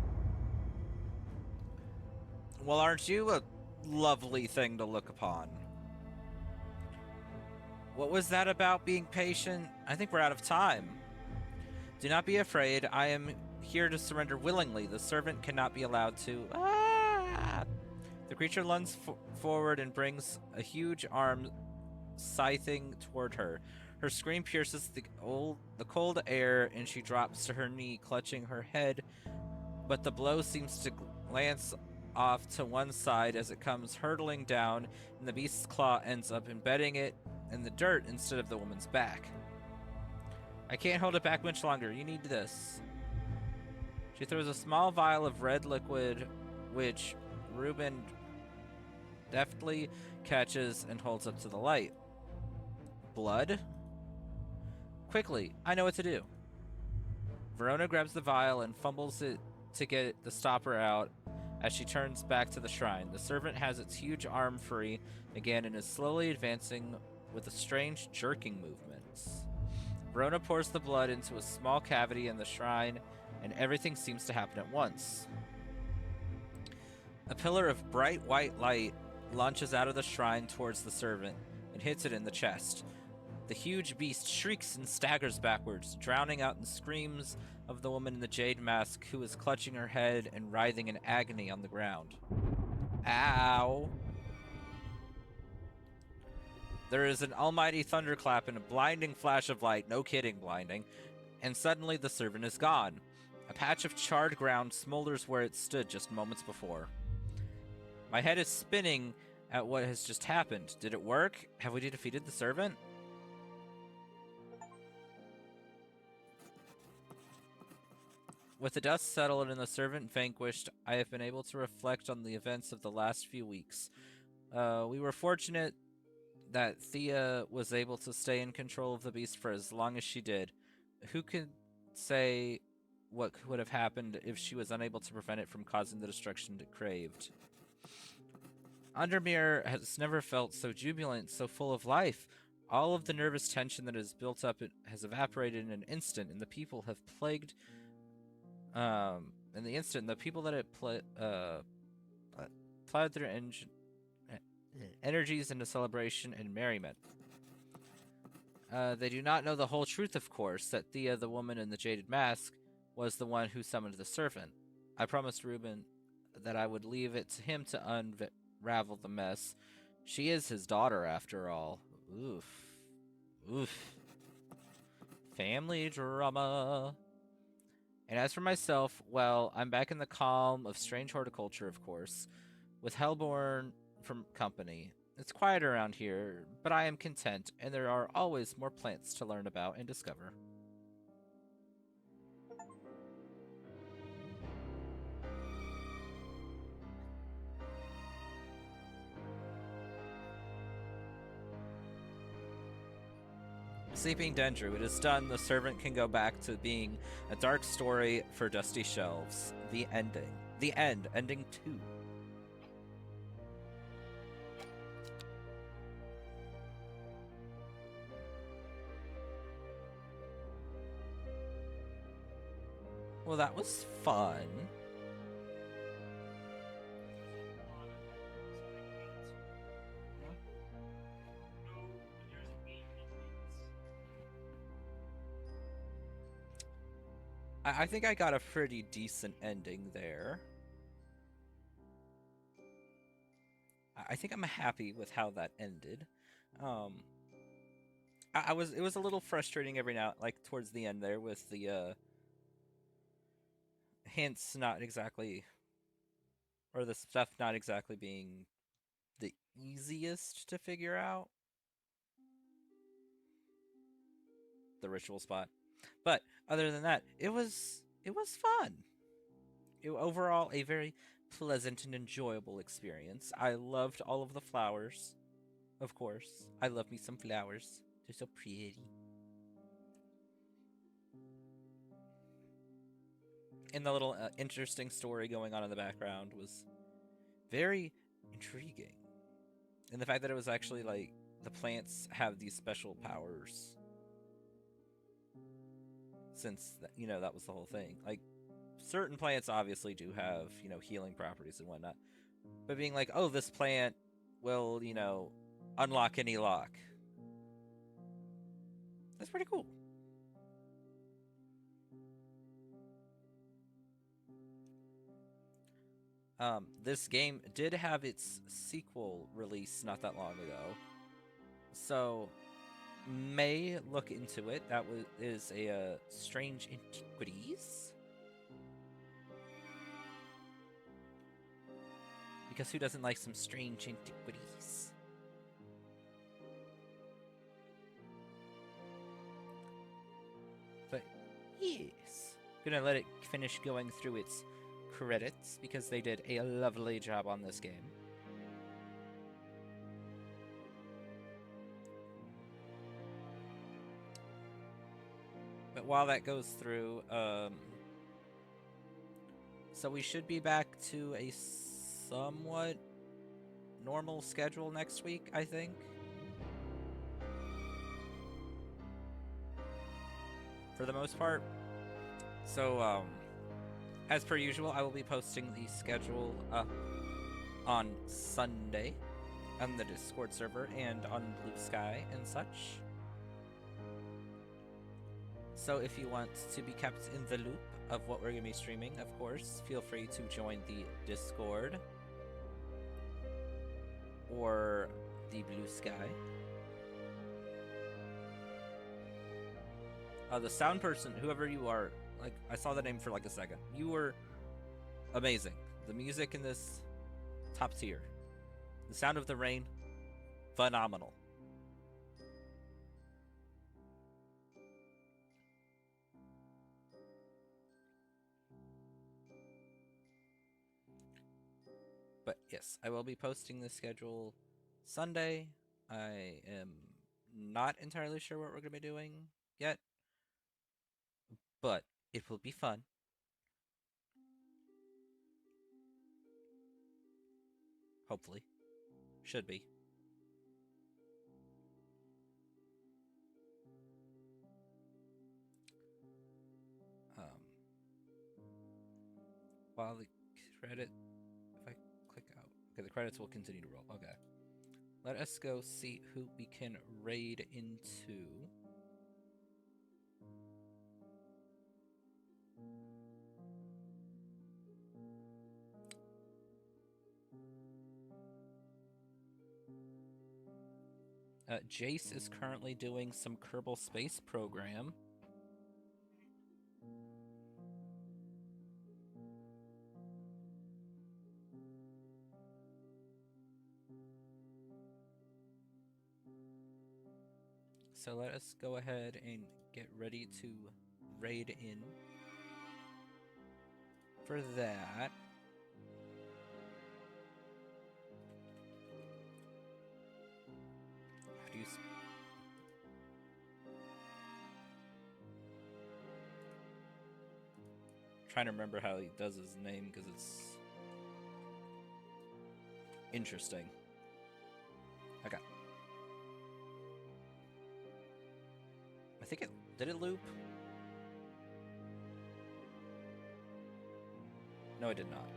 Well, aren't you a lovely thing to look upon? What was that about being patient? I think we're out of time. Do not be afraid. I am here to surrender willingly. The servant cannot be allowed to... Ah! The creature lunges forward and brings a huge arm scything toward her. Her scream pierces the cold air, and she drops to her knee, clutching her head. But the blow seems to glance off to one side as it comes hurtling down, and the beast's claw ends up embedding it in the dirt instead of the woman's back. I can't hold it back much longer. You need this. She throws a small vial of red liquid, which Reuben deftly catches and holds up to the light. Blood? Quickly, I know what to do. Verona grabs the vial and fumbles it to get the stopper out as she turns back to the shrine. The servant has its huge arm free again and is slowly advancing with a strange jerking movements. Verona pours the blood into a small cavity in the shrine, and everything seems to happen at once. A pillar of bright white light launches out of the shrine towards the servant and hits it in the chest. The huge beast shrieks and staggers backwards, drowning out in screams of the woman in the jade mask who is clutching her head and writhing in agony on the ground. Ow! There is an almighty thunderclap and a blinding flash of light, no kidding blinding, and suddenly the servant is gone. A patch of charred ground smolders where it stood just moments before. My head is spinning at what has just happened. Did it work? Have we defeated the servant? With the dust settled and the servant vanquished, I have been able to reflect on the events of the last few weeks. We were fortunate that Thea was able to stay in control of the beast for as long as she did. Who could say what would have happened if she was unable to prevent it from causing the destruction it craved? Undermere has never felt so jubilant, so full of life. All of the nervous tension that has built up has evaporated in an instant, and the people have plagued. In the instant, the people that it plowed their energies into celebration and merriment. They do not know the whole truth, of course, that Thea, the woman in the jaded mask, was the one who summoned the servant. I promised Reuben that I would leave it to him to unravel the mess. She is his daughter, after all. Oof. Oof. Family drama. And as for myself, well, I'm back in the calm of strange horticulture, of course, with Hellborn from company. It's quiet around here, but I am content, and there are always more plants to learn about and discover. Sleeping Dendru. It is done. The servant can go back to being a dark story for dusty shelves. The ending. The end. Ending 2. Well, that was fun. I think I got a pretty decent ending there. I think I'm happy with how that ended. It was a little frustrating every now, like towards the end there, with the hints not exactly, or the stuff not exactly being the easiest to figure out. The ritual spot. But other than that, it was fun. Overall, a very pleasant and enjoyable experience. I loved all of the flowers, of course. I love me some flowers. They're so pretty. And the little interesting story going on in the background was very intriguing. And the fact that it was actually like the plants have these special powers. Since, that was the whole thing. Like, certain plants obviously do have, healing properties and whatnot. But being like, oh, this plant will, unlock any lock. That's pretty cool. This game did have its sequel release not that long ago. So, may look into it. That is a Strange Antiquities. Because who doesn't like some strange antiquities? But yes, gonna let it finish going through its credits because they did a lovely job on this game. But while that goes through, so we should be back to a somewhat normal schedule next week, I think. For the most part. So, as per usual, I will be posting the schedule on Sunday on the Discord server and on Blue Sky and such. So if you want to be kept in the loop of what we're going to be streaming, of course, feel free to join the Discord or the Blue Sky. The sound person, whoever you are, like, I saw the name for like a second. You were amazing. The music in this, top tier. The sound of the rain, phenomenal. But yes, I will be posting the schedule Sunday. I am not entirely sure what we're going to be doing yet, but it will be fun. Hopefully. Should be. Um, while the credit, if I click out, okay, the credits will continue to roll. Okay. Let us go see who we can raid into. Jace is currently doing some Kerbal Space Program. So let us go ahead and get ready to raid in for that. How do you... Trying to remember how he does his name because it's interesting. Okay. I think it... Did it loop? No, it did not.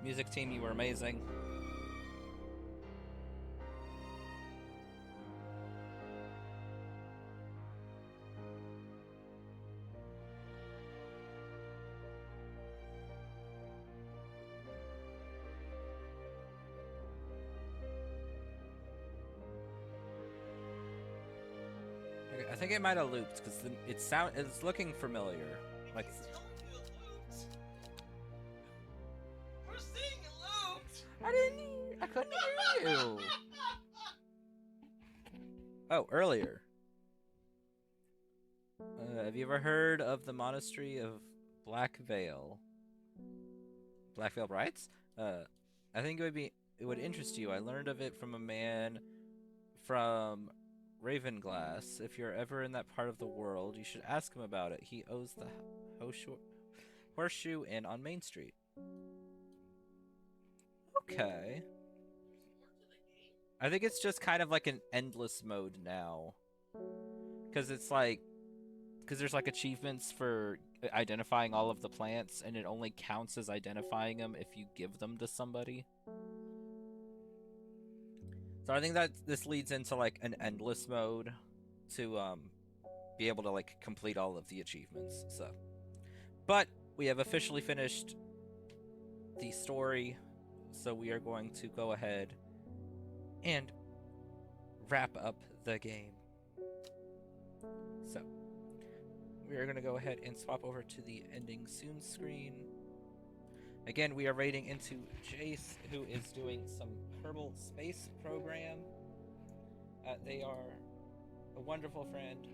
Music team, you were amazing. Okay, I think it might have looped because it's looking familiar. Like He's telling you it looped. We're seeing it looped. I couldn't hear you. Oh, earlier. Have you ever heard of the monastery of Black Veil? Black Veil Brides? I think it would interest you. I learned of it from a man from Ravenglass. If you're ever in that part of the world, you should ask him about it. He owns the Horseshoe Inn on Main Street. Okay. I think it's just kind of like an endless mode now. Because it's like... Because there's like achievements for identifying all of the plants, and it only counts as identifying them if you give them to somebody. So I think that this leads into like an endless mode to be able to like complete all of the achievements. So, but we have officially finished the story, so we are going to go ahead and wrap up the game. So we are going to go ahead and swap over to the ending soon screen. Again, we are raiding into Jace, who is doing some Kerbal Space Program. They are a wonderful friend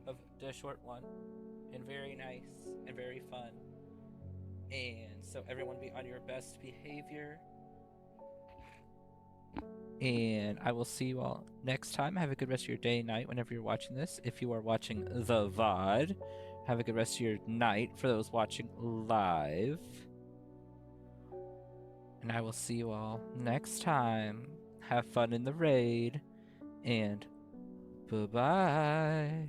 of the Short One, and very nice and very fun. And so everyone be on your best behavior. And I will see you all next time. Have a good rest of your day, night, whenever you're watching this. If you are watching the VOD, have a good rest of your night for those watching live. And I will see you all next time. Have fun in the raid. And bye-bye.